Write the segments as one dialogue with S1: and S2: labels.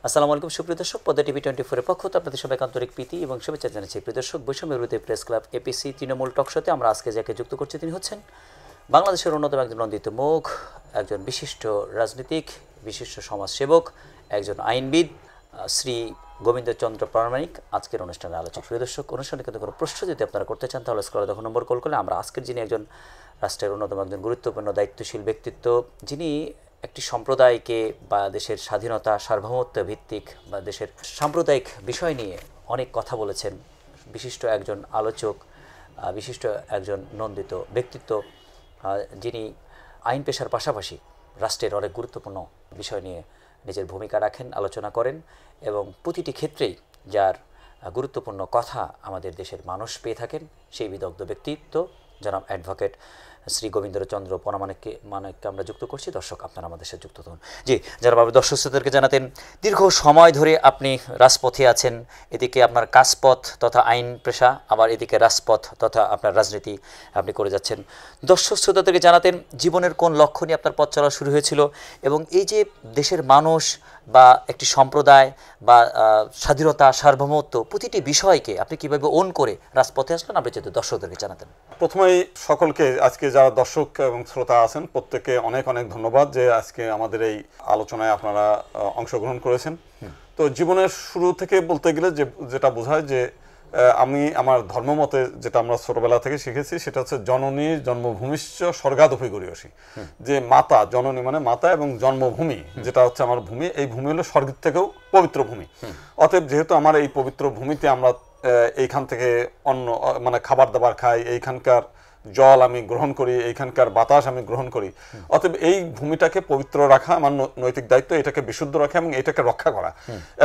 S1: আসসালামু আলাইকুম সুপ্রিয় দর্শক, পদ্মা টিভি 24 এর পক্ষ থেকে আপনাদের সবাইকে আন্তরিক প্রীতি এবং শুভেচ্ছা জানাচ্ছি। প্রিয় দর্শক, বৈষম্য বিরোধী প্রেস ক্লাব এপিসি তৃণমূল টক শোতে আমরা আজকে যাকে যুক্ত করছি তিনি হচ্ছেন বাংলাদেশের অন্যতম একজন নন্দিত মুখ, একজন বিশিষ্ট রাজনীতিক, বিশিষ্ট সমাজসেবক, একজন আইনবিদ, শ্রী গোবিন্দচন্দ্র প্রামাণিক আজকের অনুষ্ঠানে আলোচক। প্রিয় দর্শক, অনুষ্ঠানে কিন্তু কোনো প্রশ্ন যদি আপনারা করতে চান তাহলে স্ক্রলে দেখো নম্বর কল করলে আমরা আজকের যিনি একজন রাষ্ট্রের অন্যতম একজন গুরুত্বপূর্ণ দায়িত্বশীল ব্যক্তিত্ব, যিনি একটি সম্প্রদায়কে বা দেশের স্বাধীনতা সার্বভৌমত্ব ভিত্তিক বা দেশের সাম্প্রদায়িক বিষয় নিয়ে অনেক কথা বলেছেন, বিশিষ্ট একজন আলোচক, বিশিষ্ট একজন নন্দিত ব্যক্তিত্ব, যিনি আইন পেশার পাশাপাশি রাষ্ট্রের অনেক গুরুত্বপূর্ণ বিষয় নিয়ে নিজের ভূমিকা রাখেন, আলোচনা করেন এবং প্রতিটি ক্ষেত্রেই যার গুরুত্বপূর্ণ কথা আমাদের দেশের মানুষ পেয়ে থাকেন, সেই বিদগ্ধ ব্যক্তিত্ব জনাব অ্যাডভোকেট শ্রী গোবিন্দচন্দ্র প্রামাণিককে আমরা যুক্ত করছি। দর্শক, আপনারা আমাদের সাথে যুক্ত হন। জি, যারা বাবু দর্শক শ্রোতাদেরকে জানাতেন, দীর্ঘ সময় ধরে আপনি রাজপথে আছেন, এদিকে আপনার কাজপথ তথা আইন পেশা, আবার এদিকে রাজপথ তথা আপনার রাজনীতি আপনি করে যাচ্ছেন। দর্শক শ্রোতাদেরকে জানাতেন জীবনের কোন লক্ষ্য নিয়ে আপনার পথ চলা শুরু হয়েছিল এবং এই যে দেশের মানুষ বা একটি সম্প্রদায় বা স্বাধীনতা সার্বভৌমত্ব প্রতিটি বিষয়কে আপনি কীভাবে ওন করে রাজপথে আসলেন, আপনি যদি দর্শকদেরকে জানাতেন।
S2: প্রথমেই সকলকে, আজকে যারা দর্শক এবং শ্রোতা আছেন প্রত্যেককে অনেক অনেক ধন্যবাদ যে আজকে আমাদের এই আলোচনায় আপনারা অংশগ্রহণ করেছেন। তো জীবনের শুরু থেকে বলতে গেলে যেটা বোঝায় যে আমি আমার ধর্মমতে যেটা আমরা ছোটবেলা থেকে শিখেছি সেটা হচ্ছে জননী জন্মভূমিশ্চ স্বর্গাদপি গরীয়সী, যে মাতা, জননী মানে মাতা এবং জন্মভূমি যেটা হচ্ছে আমার ভূমি, এই ভূমি হলো স্বর্গের থেকেও পবিত্র ভূমি। অতএব যেহেতু আমার এই পবিত্র ভূমিতে আমরা এইখান থেকে অন্য মানে খাবার দাবার খাই, এইখানকার জল আমি গ্রহণ করি, এইখানকার বাতাস আমি গ্রহণ করি, অতএব এই ভূমিটাকে পবিত্র রাখা আমার নৈতিক দায়িত্ব, এটাকে বিশুদ্ধ রাখা এবং এটাকে রক্ষা করা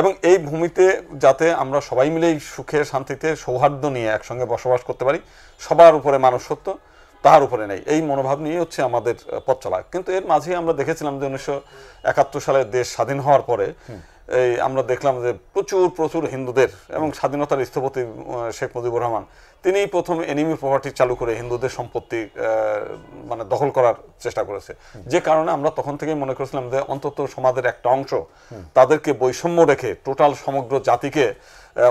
S2: এবং এই ভূমিতে যাতে আমরা সবাই মিলেই সুখে শান্তিতে সৌহার্দ্য নিয়ে একসঙ্গে বসবাস করতে পারি, সবার উপরে মানুষত্ব, তার উপরে নেই, এই মনোভাব নিয়ে হচ্ছে আমাদের পথ চলা। কিন্তু এর মাঝে আমরা দেখেছিলাম যে 1971 সালে দেশ স্বাধীন হওয়ার পরে এই আমরা দেখলাম যে প্রচুর হিন্দুদের এবং স্বাধীনতার স্থপতি শেখ মুজিবুর রহমান তিনি প্রথম এনিমি প্রপার্টি চালু করে হিন্দুদের সম্পত্তি মানে দখল করার চেষ্টা করেছে, যে কারণে আমরা তখন থেকেই মনে করেছিলাম যে অন্তত সমাজের একটা অংশ তাদেরকে বৈষম্য রেখে টোটাল সমগ্র জাতিকে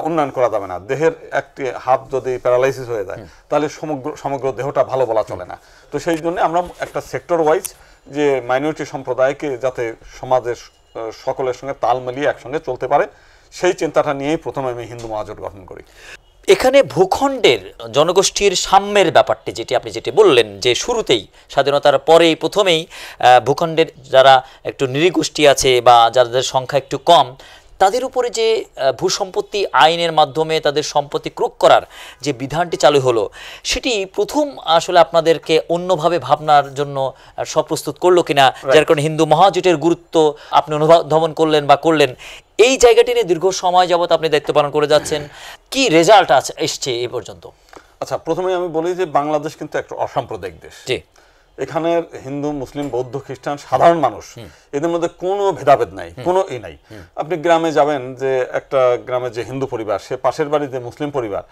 S2: উন্নয়ন করা যাবে না। দেহের একটি হাত যদি প্যারালাইসিস হয়ে যায় তাহলে সমগ্র দেহটা ভালো বলা চলে না। তো সেই জন্য আমরা একটা সেক্টর ওয়াইজ যে মাইনরিটি সম্প্রদায়কে যাতে সমাজের সকলের সঙ্গে তাল মিলিয়ে একসঙ্গে চলতে পারে, সেই চিন্তাটা নিয়েই প্রথমে আমি হিন্দু মহাজোট গঠন করি।
S1: এখানে ভূখণ্ডের জনগোষ্ঠীর সাম্যের ব্যাপারটি যেটি বললেন যে শুরুতেই স্বাধীনতার পরেই প্রথমেই ভূখণ্ডের যারা একটু নৃগোষ্ঠী আছে বা যাদের সংখ্যা একটু কম, তাদের উপরে যে ভূসম্পত্তি আইনের মাধ্যমে তাদের সম্পত্তি ক্রোক করার যে বিধানটি চালু হলো, সেটি প্রথম আসলে আপনাদেরকে অন্যভাবে ভাবনার জন্য সপ্রস্তুত করলো কিনা, যার কারণে হিন্দু মহাজোটের গুরুত্ব আপনি অনুধাবন করলেন বা করলেন। এই জায়গাটি নিয়ে দীর্ঘ সময় যাবত আপনি দায়িত্ব পালন করে যাচ্ছেন, কি রেজাল্ট এসছে এ পর্যন্ত?
S2: আচ্ছা, প্রথমে আমি বলি যে বাংলাদেশ কিন্তু একটা অসাম্প্রদায়িক দেশ। এখানের হিন্দু, মুসলিম, বৌদ্ধ, খ্রিস্টান সাধারণ মানুষ, এদের মধ্যে কোনো ভেদাভেদ নাই, কোনো নাই। আপনি গ্রামে যাবেন, যে একটা গ্রামে যে হিন্দু পরিবার, সে পাশের বাড়িতে মুসলিম পরিবার,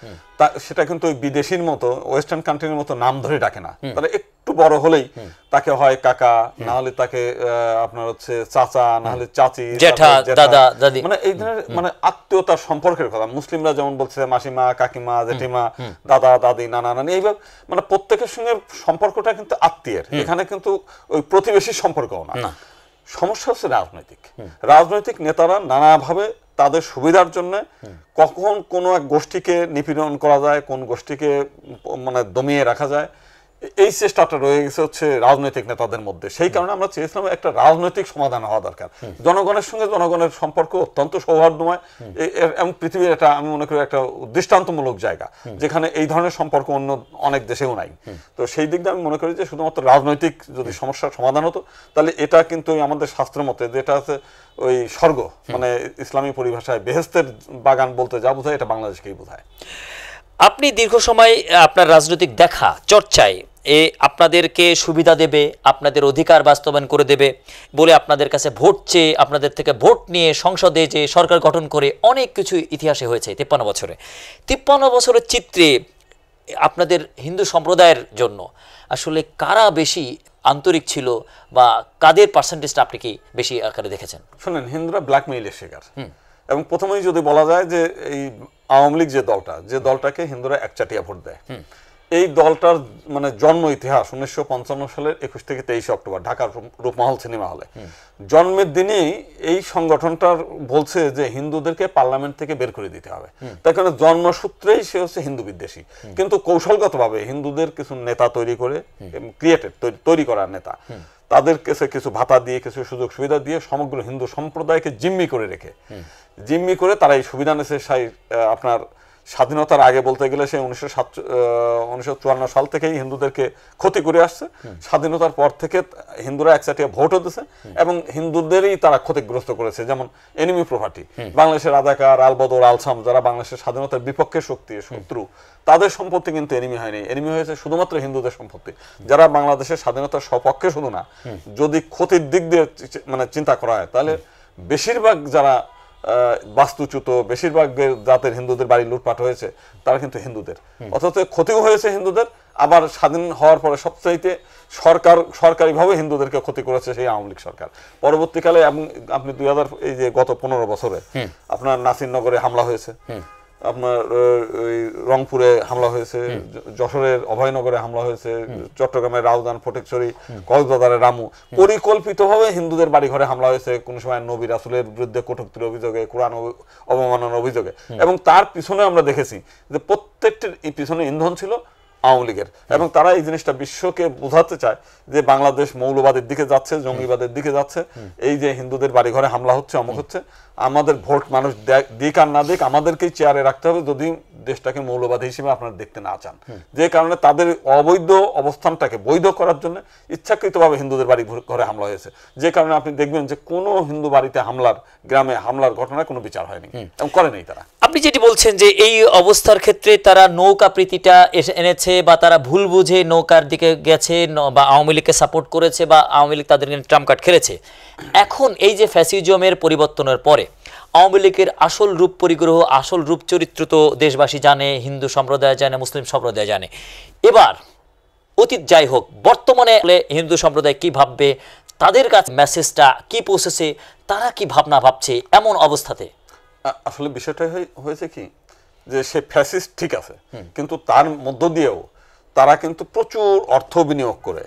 S2: সেটা কিন্তু ওই বিদেশির মতো ওয়েস্টার্ন কান্ট্রির মতো নাম ধরে ডাকে না। তাহলে একটু বড় হলেই তাকে হয় কাকা, না হলে তাকে আপনার হচ্ছে চাচা, না হলে চাচি,
S1: জ্যাঠা, দাদা, দাদি,
S2: মানে এই ধরনের মানে আত্মীয়তার সম্পর্কের কথা। মুসলিমরা যেমন বলছে মাসিমা, কাকিমা, জেঠিমা, দাদা, দাদি, নানা, নানি, এইভাবে মানে প্রত্যেকের সঙ্গে সম্পর্কটা কিন্তু আত্মীয়ের। এখানে কিন্তু ওই প্রতিবেশী সম্পর্কও না। সমস্যা হচ্ছে রাজনৈতিক নেতারা নানাভাবে তাদের সুবিধার জন্য কখন কোন এক গোষ্ঠীকে নিপীড়ন করা যায়, কোন গোষ্ঠীকে মানে দমিয়ে রাখা যায়, এই চেষ্টাটা রয়ে গেছে হচ্ছে রাজনৈতিক নেতাদের মধ্যে। সেই কারণে আমরা চেয়েছিলাম একটা রাজনৈতিক সমাধান হওয়া দরকার। জনগণের সঙ্গে জনগণের সম্পর্ক অত্যন্ত সৌহার্দ্যময় এবং পৃথিবীর একটা, আমি মনে করি একটা দৃষ্টান্তমূলক জায়গা, যেখানে এই ধরনের সম্পর্ক অন্য অনেক দেশেও নাই। তো সেই দিক দিয়ে আমি মনে করি যে শুধুমাত্র রাজনৈতিক যদি সমস্যার সমাধান হতো, তাহলে এটা কিন্তু আমাদের শাস্ত্রের মতে যেটা আছে ওই স্বর্গ, মানে ইসলামী পরিভাষায় বেহেশতের বাগান বলতে যা বোঝায়, এটা বাংলাদেশকেই বোঝায়।
S1: আপনি দীর্ঘ সময় আপনার রাজনৈতিক দেখা চর্চায় আপনাদেরকে সুবিধা দেবে, আপনাদের অধিকার বাস্তবায়ন করে দেবে বলে আপনাদের কাছে ভোট চেয়ে, আপনাদের থেকে ভোট নিয়ে সংসদে যে সরকার গঠন করে অনেক কিছু ইতিহাসে হয়েছে 53 বছরে। 53 বছরের চিত্রে আপনাদের হিন্দু সম্প্রদায়ের জন্য আসলে কারা বেশি আন্তরিক ছিল বা কাদের পার্সেন্টেজটা আপনি কি বেশি আকারে দেখেছেন?
S2: শুনেন, হিন্দুরা ব্ল্যাকমেইলের শিকার। এবং প্রথমেই যদি বলা যায় যে এই আওয়ামী লীগ যে দলটাকে হিন্দুরা একচাটিয়া ভোট দেয়, এই দলটার মানে জন্ম ইতিহাস 1955 সালের 21 থেকে 23 অক্টোবর ঢাকার রূপমহল সিনেমা হলে জন্মের দিনেই এই সংগঠনটার বলছে যে হিন্দুদেরকে পার্লামেন্ট থেকে বের করে দিতে হবে। তার কারণে জন্মসূত্রেই সে হচ্ছে হিন্দু বিদ্বেষী, কিন্তু কৌশলগতভাবে হিন্দুদের কিছু নেতা তৈরি করে, তৈরি করার নেতা, তাদের কাছে কিছু ভাতা দিয়ে, কিছু সুযোগ সুবিধা দিয়ে সমগ্র হিন্দু সম্প্রদায়কে জিম্মি করে রেখে, জিম্মি করে তারা এই সুবিধা নিয়েছে। আপনার স্বাধীনতার আগে বলতে গেলে সে 1954 সাল থেকেই হিন্দুদেরকে ক্ষতি করে আসছে। স্বাধীনতার পর থেকে হিন্দুরা একচাটিয়া ভোটও দিচ্ছে এবং হিন্দুদেরই তারা ক্ষতিগ্রস্ত করেছে। যেমন এনিমি প্রপার্টি, বাংলাদেশের রাজাকার, আলবদর, আলসাম যারা বাংলাদেশের স্বাধীনতার বিপক্ষে শত্রু, তাদের সম্পত্তি কিন্তু এনিমি হয়নি। এনিমি হয়েছে শুধুমাত্র হিন্দুদের সম্পত্তি। যারা বাংলাদেশের স্বাধীনতার সপক্ষে শুধু না, যদি ক্ষতির দিক দিয়ে মানে চিন্তা করা হয়, তাহলে বেশিরভাগ যারা বাস্তুচ্যুত, বেশিরভাগ জাতের হিন্দুদের বাড়ি লুটপাট হয়েছে, তারা কিন্তু হিন্দুদের। অথচ ক্ষতিও হয়েছে হিন্দুদের। আবার স্বাধীন হওয়ার পরে সবচাইতে সরকারিভাবে হিন্দুদেরকে ক্ষতি করেছে সেই আওয়ামী লীগ সরকার। পরবর্তীকালে আপনি এই যে গত 15 বছরে আপনার নাসিরনগরে হামলা হয়েছে, আপনার রংপুরে হামলা হয়েছে, যশোরের অভয়নগরে হামলা হয়েছে, চট্টগ্রামের রাউজান, ফটিকছড়ি, কক্সবাজারের রামু, পরিকল্পিতভাবে হিন্দুদের বাড়িঘরে হামলা হয়েছে। কোন সময় নবী রাসূলের বিরুদ্ধে কটূক্তির অভিযোগে, কোরআন অবমাননার অভিযোগে। এবং তার পিছনে আমরা দেখেছি যে প্রত্যেকটির পিছনে ইন্ধন ছিল আওয়ামী লীগের। এবং তারা এই জিনিসটা বিশ্বকে বোঝাতে চায় যে বাংলাদেশ মৌলবাদের দিকে যাচ্ছে, জঙ্গিবাদের দিকে যাচ্ছে। এই যে হিন্দুদের বাড়িঘরে হামলা হচ্ছে, অমুক হচ্ছে, আমাদের ভোট মানুষ দিক আর না দিক, আমাদেরকেই চেয়ারে রাখতে হবে যদি দেশটাকে মৌলবাদী হিসেবে আপনারা দেখতে না চান। যে কারণে তাদের অবৈধ অবস্থানটাকে বৈধ করার জন্য ইচ্ছাকৃতভাবে হিন্দুদের বাড়ি ঘরে হামলা হয়েছে। যে কারণে আপনি দেখবেন যে কোনো হিন্দু বাড়িতে গ্রামে হামলার ঘটনায় কোনো বিচার হয়নি এবং করেনি তারা।
S1: আপনি যেটি বলছেন যে এই অবস্থার ক্ষেত্রে তারা নৌকা প্রীতিটা এনেছে বা তারা ভুল বুঝে নৌকার দিকে গেছে বা আওয়ামী লীগকে সাপোর্ট করেছে বা আওয়ামী লীগ তাদেরকে ট্রাম্প কার্ড খেলেছে। এখন এই যে ফ্যাসিজমের পরিবর্তনের পরে আওয়ামী লীগের আসল রূপ পরিগ্রহ, আসল রূপ চরিত্র তো দেশবাসী জানে, হিন্দু সম্প্রদায় জানে, মুসলিম সম্প্রদায় জানে। এবার অতীত যাই হোক, বর্তমানে হিন্দু সম্প্রদায় কি ভাববে, তাদের কাছে মেসেজটা কি পৌঁছেছে, তারা কি ভাবনা ভাবছে এমন অবস্থাতে?
S2: আসলে বিষয়টা হয়েছে কি যে সে ফ্যাসিস্ট ঠিক আছে, কিন্তু তার মধ্য দিয়েও তারা কিন্তু প্রচুর অর্থ বিনিয়োগ করে,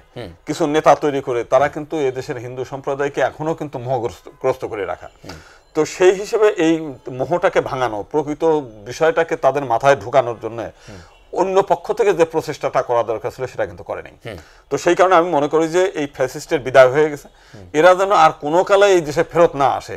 S2: কিছু নেতা তৈরি করে তারা কিন্তু এদেশের হিন্দু সম্প্রদায়কে এখনো কিন্তু মোহগ্রস্ত করে রাখা। তো সেই হিসেবে এই মোহটাকে ভাঙানো, প্রকৃত বিষয়টাকে তাদের মাথায় ঢুকানোর জন্য অন্য পক্ষ থেকে যে প্রচেষ্টাটা করা দরকার ছিল সেটা কিন্তু করেনি। তো সেই কারণে আমি মনে করি যে এই ফ্যাসিস্টের বিদায় হয়ে গেছে, এরা যেন আর কোনো কালে এই দেশে ফেরত না আসে,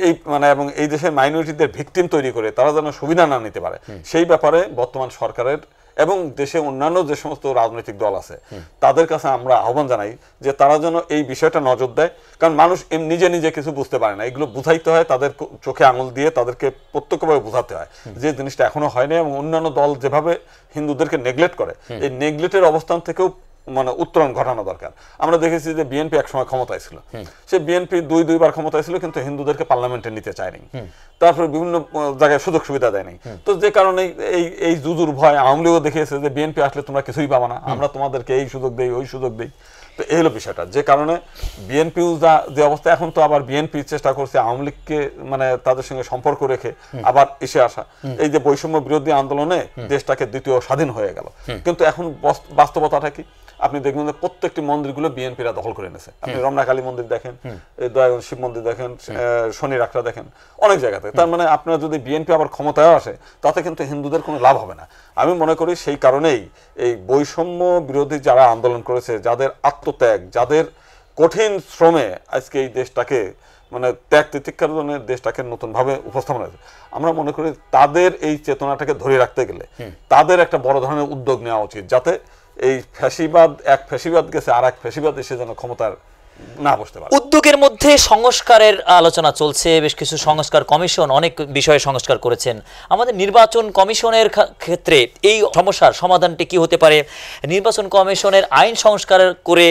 S2: এই মানে এবং এই দেশের মাইনরিটিদের ভিকটিম তৈরি করে তারা যেন সুবিধা না নিতে পারে, সেই ব্যাপারে বর্তমান সরকারের এবং দেশে অন্যান্য যে সমস্ত রাজনৈতিক দল আছে তাদের কাছে আমরা আহ্বান জানাই যে তারা যেন এই বিষয়টা নজর দেয়। কারণ মানুষ নিজে নিজে কিছু বুঝতে পারে না, এগুলো বুঝাইতে হয়, তাদের চোখে আঙুল দিয়ে তাদেরকে প্রত্যক্ষভাবে বোঝাতে হয় যে জিনিসটা এখনো হয়নি। এবং অন্যান্য দল যেভাবে হিন্দুদেরকে নেগলেক্ট করে, এই নেগলেক্টের অবস্থান থেকেও মানে উত্তরণ ঘটানো দরকার। আমরা দেখেছি যে বিএনপি একসময় ক্ষমতায় ছিল, সে বিএনপি দুইবার ক্ষমতায় ছিল কিন্তু হিন্দুদেরকে পার্লামেন্টে নিতে চায়নি, তারপরে বিভিন্ন জায়গায় সুযোগ সুবিধা দেয়নি। তো যে কারণে এই জুজুর ভয় আওয়ামী লীগও দেখিয়েছে যে বিএনপি আসলে তোমরা কিছুই পাবা না, আমরা তোমাদেরকে এই সুযোগ দেই, ওই সুযোগ দেই। তো এই হলো বিষয়টা, যে কারণে বিএনপিও যে অবস্থা, এখন তো আবার বিএনপি চেষ্টা করছে আওয়ামী লীগকে মানে তাদের সঙ্গে সম্পর্ক রেখে আবার এসে আসা। এই যে বৈষম্য বিরোধী আন্দোলনে দেশটাকে দ্বিতীয় স্বাধীন হয়ে গেল, কিন্তু এখন বাস্তবতাটা কি আপনি দেখবেন যে প্রত্যেকটি মন্দিরগুলো বিএনপিরা দখল করে নিয়েছে। আপনি রমনা কালী মন্দির দেখেন, দয়াগঞ্জ শিব মন্দির দেখেন, শনি রাখরা দেখেন, অনেক জায়গাতে। তার মানে আপনারা যদি বিএনপি আবার ক্ষমতায় আসে তাতে কিন্তু হিন্দুদের কোনো লাভ হবে না। আমি মনে করি সেই কারণেই এই বৈষম্য বিরোধী যারা আন্দোলন করেছে, যাদের আত্মত্যাগ, যাদের কঠিন শ্রমে আজকে এই দেশটাকে মানে ত্যাগ তিতিক্ষার জন্য দেশটাকে নতুনভাবে উপস্থাপন হয়েছে, আমরা মনে করি তাদের এই চেতনাটাকে ধরে রাখতে গেলে তাদের একটা বড় ধরনের উদ্যোগ নেওয়া উচিত, যাতে এই এক ফ্যাসিবাদ গেছে আর এক ফ্যাসিবাদ এসে যেন ক্ষমতার না বসতে পারে।
S1: উদ্যোগের মধ্যে সংস্কারের আলোচনা চলছে, বেশ কিছু সংস্কার কমিশন অনেক বিষয়ে সংস্কার করেছেন। আমাদের নির্বাচন কমিশনের ক্ষেত্রে এই সমস্যার সমাধানটি কি হতে পারে? নির্বাচন কমিশনের আইন সংস্কার করে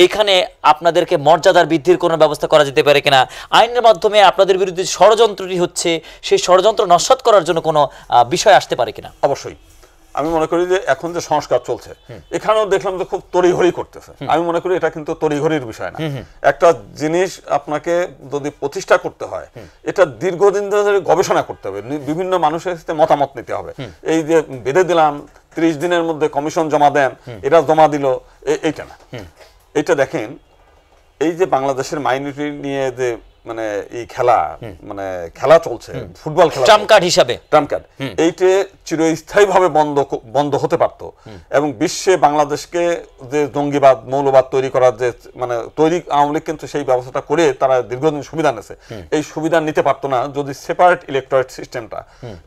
S1: এখানে আপনাদেরকে মর্যাদার বৃদ্ধির কোনো ব্যবস্থা করা যেতে পারে কিনা? আইনের মাধ্যমে আপনাদের বিরুদ্ধে ষড়যন্ত্রটি হচ্ছে, সেই ষড়যন্ত্র নস্যাৎ করার জন্য কোনো বিষয় আসতে পারে কিনা?
S2: অবশ্যই আমি মনে করি যে এখন যে সংস্কার চলছে এখানেও দেখলাম যে খুব তড়িঘড়ি করতেছে। আমি মনে করি এটা কিন্তু তড়িঘড়ির বিষয় না। একটা জিনিস আপনাকে যদি প্রতিষ্ঠা করতে হয় এটা দীর্ঘদিন ধরে গবেষণা করতে হবে, বিভিন্ন মানুষের সাথে মতামত নিতে হবে। এই যে বেঁধে দিলাম 30 দিনের মধ্যে কমিশন জমা দেন, এরা জমা দিল, এইটা না। এটা দেখেন, এই যে বাংলাদেশের মাইনরিটি নিয়ে যে মানে এই খেলা চলছে, ফুটবল খেলা
S1: ট্রাম্প কার্ড হিসাবে,
S2: ট্রাম্প কার্ড, এইটা চিরস্থায়ীভাবে বন্ধ হতে পারত এবং বিশ্বে বাংলাদেশকে যে জঙ্গিবাদ মৌলবাদ তৈরি করার যে মানে আওয়ামী লীগ কিন্তু সেই ব্যবস্থাটা করে তারা দীর্ঘদিন সুবিধা নিয়েছে, এই সুবিধা নিতে পারতো না যদি সেপারেট ইলেকটোরেট সিস্টেমটা,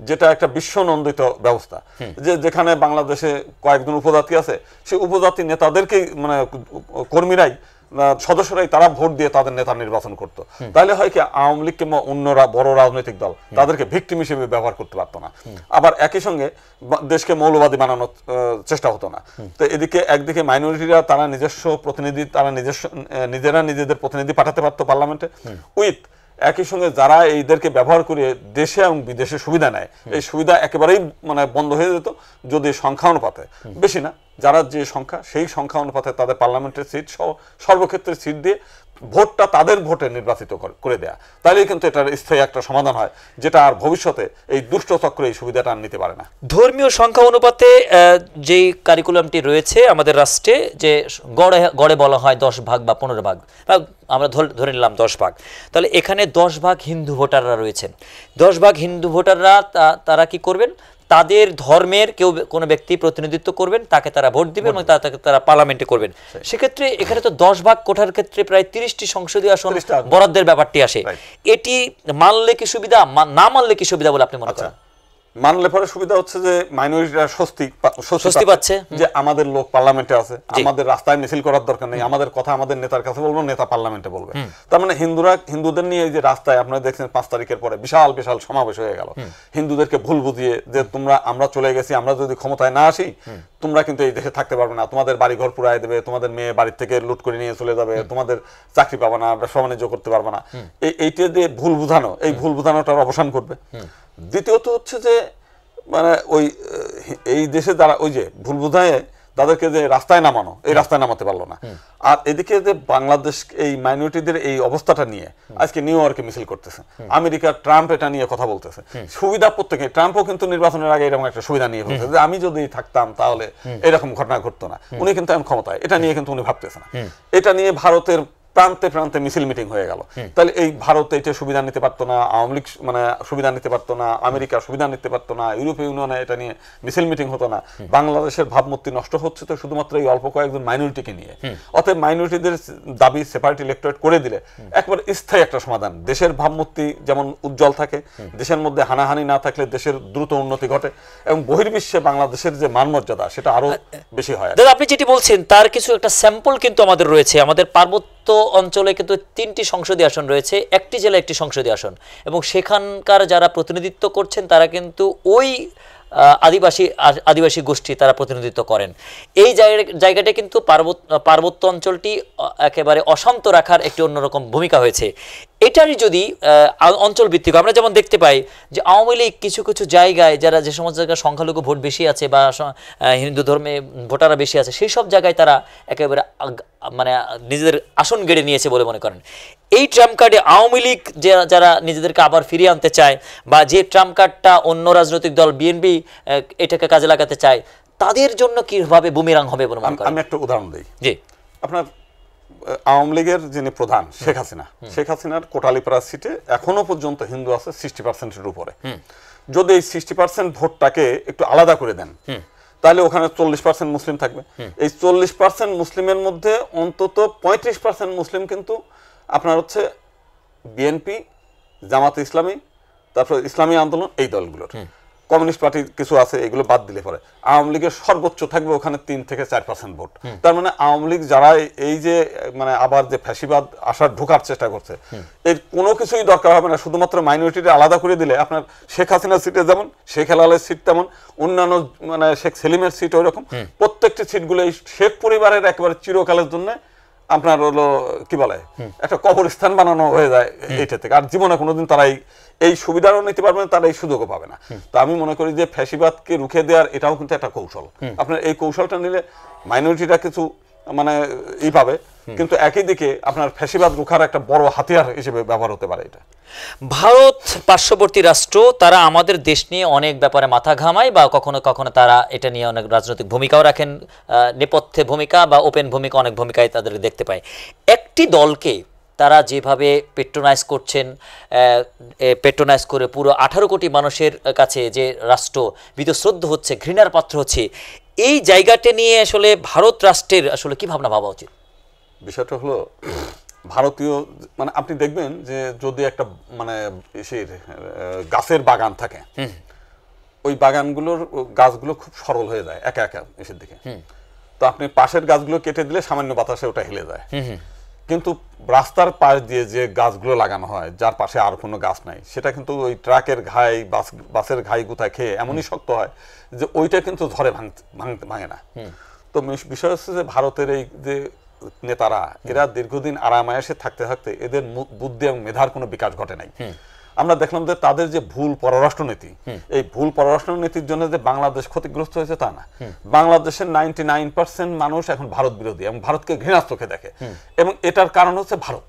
S2: যেটা একটা বিশ্বনন্দিত ব্যবস্থা, যেখানে বাংলাদেশে কয়েকজন উপজাতি আছে, সেই উপজাতি নেতাদেরকেই মানে কর্মীরাই সদস্যরাই তারা ভোট দিয়ে তাদের নেতা নির্বাচন করতো। তাহলে হয় কি, আওয়ামী লীগ কিংবা অন্যরা বড় রাজনৈতিক দল তাদেরকে ভিকটিম হিসেবে ব্যবহার করতে পারতো না। আবার একই সঙ্গে দেশকে মৌলবাদী বানানোর চেষ্টা হতো না। তো এদিকে একদিকে মাইনরিটিরা তারা নিজস্ব প্রতিনিধি, তারা নিজেরা নিজেদের প্রতিনিধি পাঠাতে পারতো পার্লামেন্টে, উইথ একই সঙ্গে যারা এইদেরকে ব্যবহার করে দেশে এবং বিদেশে সুবিধা নেয়, এই সুবিধা একেবারেই মানে বন্ধ হয়ে যেত যদি সংখ্যা অনুপাতে, বেশি না, যারা যে সংখ্যা সেই সংখ্যা অনুপাতে তাদের পার্লামেন্টের সিট সহ সর্বক্ষেত্রে সিট দিয়ে ভোটটা তাদের ভোটে নির্বাচিত করে দেয়া, তাহলেই কিন্তু এটার স্থায়ী একটা সমাধান হয়, যেটা আর ভবিষ্যতে এই দুষ্ট চক্র এই সুবিধাটা আর নিতে পারে না।
S1: ধর্মীয় সংখ্যা অনুপাতে যেই কারিকুলামটি রয়েছে আমাদের রাষ্ট্রে, যে গড়ে বলা হয় 10 ভাগ বা 15 ভাগ, আমরা ধরে নিলাম 10 ভাগ, তাহলে এখানে 10 ভাগ হিন্দু ভোটাররা রয়েছেন। 10 ভাগ হিন্দু ভোটাররা তারা কি করবেন, তাদের ধর্মের কোনো ব্যক্তি প্রতিনিধিত্ব করবেন, তাকে তারা ভোট দিবেন এবং তারা পার্লামেন্টে করবেন। সেক্ষেত্রে এখানে তো 10 ভাগ কোঠার ক্ষেত্রে প্রায় 30টি সংসদীয় আসন বরাদ্দের ব্যাপারটি আসে। এটি মানলে কি সুবিধা, না মানলে কি সুবিধা বলে আপনি মনে করেন?
S2: মানলে পরে সুবিধা হচ্ছে যে মাইনরিটিরা স্বস্তি পাচ্ছে যে আমাদের লোক পার্লামেন্টে আছে, আমাদের রাস্তায় মিছিল করার দরকার নেই, আমাদের কথা আমাদের নেতার কাছে বলবো, নেতা পার্লামেন্টে বলবে। তার মানে হিন্দুদের নিয়ে যে রাস্তায় আপনারা দেখছেন 5 তারিখের পরে বিশাল বিশাল সমাবেশ হয়ে গেল, হিন্দুদেরকে ভুল বুঝিয়ে যে আমরা চলে গেছি, আমরা যদি ক্ষমতায় না আসি তোমরা কিন্তু এই দেশে থাকতে পারবে না, তোমাদের বাড়িঘর পুরাই দেবে, তোমাদের মেয়ে বাড়ির থেকে লুট করে নিয়ে চলে যাবে, তোমাদের চাকরি পাবে না, ব্যবসা বাণিজ্য করতে পারবে না, এইটা যে ভুল বুঝানো, এই ভুল বুঝানোটার অবসান করবে। দ্বিতীয়ত হচ্ছে যে মানে এই দেশে যারা ওই যে ভুল বুঝায় তাদেরকে যে রাস্তায় নামানো, এই রাস্তায় নামাতে পারলো না। আর এদিকে যে বাংলাদেশ এই মাইনরিটিদের এই অবস্থাটা নিয়ে আজকে নিউ ইয়র্কে মিছিল করতেছে, আমেরিকা ট্রাম্প এটা নিয়ে কথা বলতেছে, সুবিধা প্রত্যেকে, ট্রাম্পও কিন্তু নির্বাচনের আগে এরকম একটা সুবিধা নিয়ে বলছে যে আমি যদি থাকতাম তাহলে এরকম ঘটনা ঘটতো না। উনি কিন্তু এখন ক্ষমতায়, এটা নিয়ে কিন্তু উনি ভাবতেছে না। এটা নিয়ে ভারতের প্রান্তে প্রান্তে মিছিল মিটিং হয়ে গেল। তাহলে এই ভারত এটা সুবিধা নিতে পারতো না, আওয়ামী লীগ মানে সুবিধা নিতে পারতো না, আমেরিকা সুবিধা নিতে পারতো না, ইউরোপীয় ইউনিয়নে এটা নিয়ে মিছিল মিটিং হতো না। বাংলাদেশের ভাবমূর্তি নষ্ট হচ্ছে তো শুধুমাত্র এই অল্প কয়েকজন মাইনরিটিকে নিয়ে। অতএব মাইনরিটিদের দাবি সেপারেট ইলেক্টোরেট করে দিলে একবার স্থায়ী একটা সমাধান, দেশের ভাবমূর্তি যেমন উজ্জ্বল থাকে, দেশের মধ্যে হানাহানি না থাকলে দেশের দ্রুত উন্নতি ঘটে এবং বহির্বিশ্বে বাংলাদেশের যে মানমর্যাদা সেটা আরো বেশি হয়।
S1: দাদা, আপনি যেটি বলছেন তার কিছু একটা স্যাম্পল কিন্তু আমাদের রয়েছে। আমাদের পার্বত্য অঞ্চলে কিন্তু 3টি সংসদীয় আসন রয়েছে, একটি জেলা একটি সংসদীয় আসন, এবং সেখানকার যারা প্রতিনিধিত্ব করছেন তারা কিন্তু ওই আদিবাসী গোষ্ঠী তারা প্রতিনিধিত্ব করেন। এই জায়গাটা কিন্তু পার্বত্য অঞ্চলটি একেবারে অশান্ত রাখার একটি অন্যরকম ভূমিকা হয়েছে। এটারই যদি অঞ্চল ভিত্তিক আমরা যেমন দেখতে পাই যে আওয়ামী লীগ কিছু কিছু জায়গায় যারা যে সমস্ত জায়গায় সংখ্যালঘু ভোট বেশি আছে বা হিন্দু ধর্মে ভোটাররা বেশি আছে, সেই সব জায়গায় তারা একেবারে মানে নিজেদের আসন গেড়ে নিয়েছে বলে মনে করেন। এই ট্রাম্প কার্ডে আওয়ামী লীগ যারা নিজেদেরকে আবার ফিরিয়ে আনতে চায় বা যে ট্রাম্প কার্ডটা অন্য রাজনৈতিক দল বিএনপি এটাকে কাজে লাগাতে চায়, তাদের জন্য কিভাবে বুমেরাং হবে বলে মনে করেন?
S2: আমি একটা উদাহরণ দিই।
S1: জি,
S2: আপনার আওয়ামী লীগের যিনি প্রধান শেখ হাসিনার কোটালীপাড়া সিটে এখনো পর্যন্ত হিন্দু আছে 60%-এর উপরে। যদি এই 60% ভোটটাকে একটু আলাদা করে দেন তাহলে ওখানে 40% মুসলিম থাকবে। এই 40% মুসলিমের মধ্যে অন্তত 35% মুসলিম কিন্তু আপনার হচ্ছে বিএনপি, জামাতে ইসলামী, তারপর ইসলামী আন্দোলন, এই দলগুলোর। কমিউনিস্ট পার্টি কিছু আছে, এগুলো বাদ দিলে পরে আওয়ামী লীগের সর্বোচ্চ থাকবে ওখানে 3 থেকে 4% ভোট। তার মানে আওয়ামী লীগ যারা এই যে মানে আবার যে ফ্যাসিবাদ আসার ঢোকার চেষ্টা করছে, এর কোনো কিছুই দরকার হবে না, শুধুমাত্র মাইনরিটিটা আলাদা করে দিলে আপনার শেখ হাসিনার সিটে যেমন, শেখ হেলালের সিট তেমন, অন্যান্য মানে শেখ সেলিমের সিট ওই রকম, প্রত্যেকটি সিটগুলো এই শেখ পরিবারের একেবারে চিরকালের জন্য আপনার হলো কি বলে একটা কবরস্থান বানানো হয়ে যায় এইটা থেকে। আর জীবনে কোনোদিন তারা এই সুবিধাও নিতে পারবে না, তারা এই সুযোগও পাবে না। তো আমি মনে করি যে ফ্যাসিবাদকে রুখে দেওয়ার এটাও কিন্তু একটা কৌশল। আপনার এই কৌশলটা নিলে মাইনরিটিটা কিছু মানে পাবে, কিন্তু একই দিকে আপনার ফ্যাসিবাদ রুখার একটা বড় হাতিয়ার হিসেবে ব্যবহার হতে পারে এটা।
S1: ভারত পার্শ্ববর্তী রাষ্ট্র, তারা আমাদের দেশ নিয়ে অনেক ব্যাপারে মাথা ঘামায় বা কখনো কখনো তারা এটা নিয়ে অনেক রাজনৈতিক ভূমিকাও রাখেন, নেপথ্যে ভূমিকা বা ওপেন ভূমিকা, অনেক ভূমিকায় তাদের দেখতে পাই। একটি দলকে তারা যেভাবে পেট্রোনাইজ করছেন, পেট্রোনাইজ করে পুরো 18 কোটি মানুষের কাছে যে রাষ্ট্র বীতশ্রদ্ধ হচ্ছে, ঘৃণার পাত্র হচ্ছে, এই জায়গাটা নিয়ে আসলে ভারত রাষ্ট্রের আসলে কি ভাবনা ভাবা উচিত?
S2: বিষয়টা হলো ভারতীয় মানে আপনি দেখবেন যে যদি একটা মানে গাছের বাগান থাকে, ওই বাগানগুলোর গাছগুলো খুব সরল হয়ে যায় একা একা এসের দিকে। তো আপনি পাশের গাছগুলো কেটে দিলে সামান্য বাতাসে ওটা হেলে যায়। কিন্তু রাস্তার পাশ দিয়ে যে গাছগুলো লাগানো হয়, যার পাশে আর কোনো গাছ নাই, সেটা কিন্তু ওই ট্রাকের ঘাই বাসের ঘাই গুতায় খেয়ে এমনই শক্ত হয় যে ওইটা কিন্তু ঝড়ে ভাঙে না। তো বিষয় হচ্ছে যে ভারতের এই যে নেতারা, এরা দীর্ঘদিন আরামায়েশে থাকতে থাকতে এদের বুদ্ধি এবং মেধার কোনো বিকাশ ঘটে নাই। আমরা দেখলাম যে তাদের যে ভুল পররাষ্ট্রনীতি, এই ভুল পররাষ্ট্রনীতির জন্য যে বাংলাদেশ ক্ষতিগ্রস্ত হয়েছে তা না। বাংলাদেশের 99% মানুষ এখন ভারত বিরোধী এবং ভারতকে ঘৃণার চোখে দেখে, এবং এটার কারণ হচ্ছে ভারত।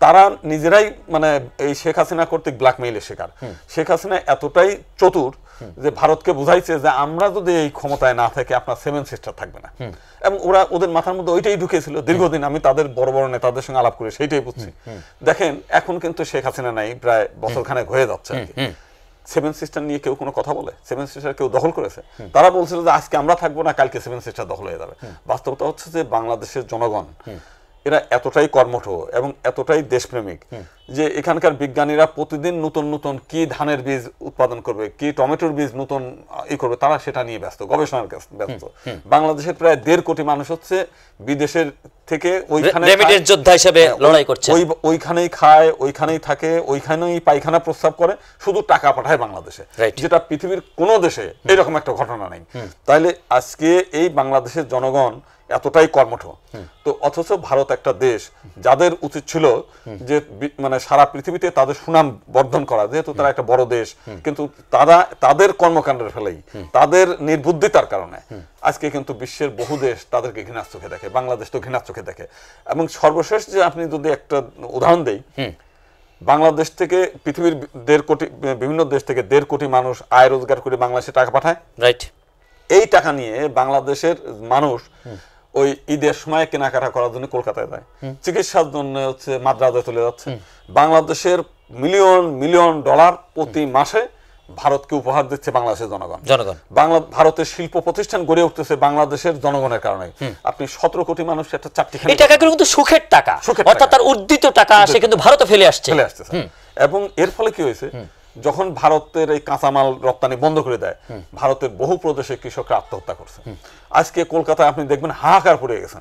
S2: তারা নিজেরাই মানে এই শেখ হাসিনা কর্তৃক ব্ল্যাকমেইলের শিকার। শেখ হাসিনা এতটাই চতুর যে ভারতকে বুঝাইছে যে আমরা যদি এই ক্ষমতায় না থাকি আপনার 7 সিস্টার থাকবে না, এবং ওরা ওদের মাথার মধ্যে ওইটাই ঢুকেছিল দীর্ঘদিন। আমি তাদের বড় বড় নেতাদের সঙ্গে আলাপ করে সেইটাই বুঝছি। দেখেন এখন কিন্তু শেখ হাসিনা নাই, প্রায় বছরখানেক হয়ে যাচ্ছে। 7 সিস্টার নিয়ে কেউ কোনো কথা বলে? 7 সিস্টার কেউ দখল করেছে? তারা বলছিল যে আজকে আমরা থাকবো না, কালকে 7 সিস্টার দখল হয়ে যাবে। বাস্তবতা হচ্ছে যে বাংলাদেশের জনগণ এরা এতটাই কর্মঠ এবং এতটাই দেশপ্রেমিক যে এখানকার বিজ্ঞানীরা প্রতিদিন নতুন নতুন কি ধানের বীজ উৎপাদন করবে, কি টমেটোর বীজ নতুন করবে, তারা সেটা নিয়ে ব্যস্ত, গবেষণার ব্যস্ত। বাংলাদেশের প্রায় 1.5 কোটি মানুষ হচ্ছে বিদেশের থেকে ওইখানে
S1: যোদ্ধা হিসেবে লড়াই করছে,
S2: ওইখানেই খায়, ওইখানেই থাকে, ওইখানেই পায়খানা প্রস্রাব করে, শুধু টাকা পাঠায় বাংলাদেশে, যেটা পৃথিবীর কোনো দেশে এরকম একটা ঘটনা নাই। তাইলে আজকে এই বাংলাদেশের জনগণ এতটাই কর্মঠ, তো অথচ ভারত একটা দেশ যাদের উচিত ছিল যে মানে সারা পৃথিবীতে তাদের সুনাম বর্ধন করা, যেহেতু তারা একটা বড় দেশ, কিন্তু তারা তাদের কর্মকাণ্ডের ফলেই, তাদের নির্বুদ্ধিতার কারণে আজকে কিন্তু বিশ্বের বহু দেশ তাদেরকে ঘৃণার চোখে দেখে, বাংলাদেশ তো ঘৃণার চোখে দেখে। এবং সর্বশেষ যে আপনি যদি একটা উদাহরণ দেই, বাংলাদেশ থেকে পৃথিবীর 1.5 কোটি, বিভিন্ন দেশ থেকে 1.5 কোটি মানুষ আয় রোজগার করে বাংলাদেশে টাকা পাঠায়, রাইট? এই টাকা নিয়ে বাংলাদেশের মানুষ ওই ঈদের সময় কেনাকাটা করার জন্য কলকাতায় যায়, চিকিৎসার জন্য হচ্ছে মাদ্রাজে চলে যাচ্ছে। বাংলাদেশের মিলিয়ন মিলিয়ন ডলার প্রতি মাসে ভারতকে উপহার দিচ্ছে বাংলাদেশের জনগণ। ভারতের শিল্প প্রতিষ্ঠান গড়ে উঠতেছে বাংলাদেশের জনগণের কারণে। আপনি 17 কোটি মানুষ একটা চারটিখানি, এই টাকাগুলো কিন্তু সুখের টাকা, অর্থাৎ তার উদ্দিত টাকা সে কিন্তু ভারতে ফেলে আসছে। এবং এর ফলে কি হয়েছে, যখন ভারতের এই কাঁচামাল রপ্তানি বন্ধ করে দেয়, ভারতের বহু প্রদেশে কৃষকরা আত্মহত্যা করছে। আজকে কলকাতায় আপনি দেখবেন হাহাকার পড়ে গেছে।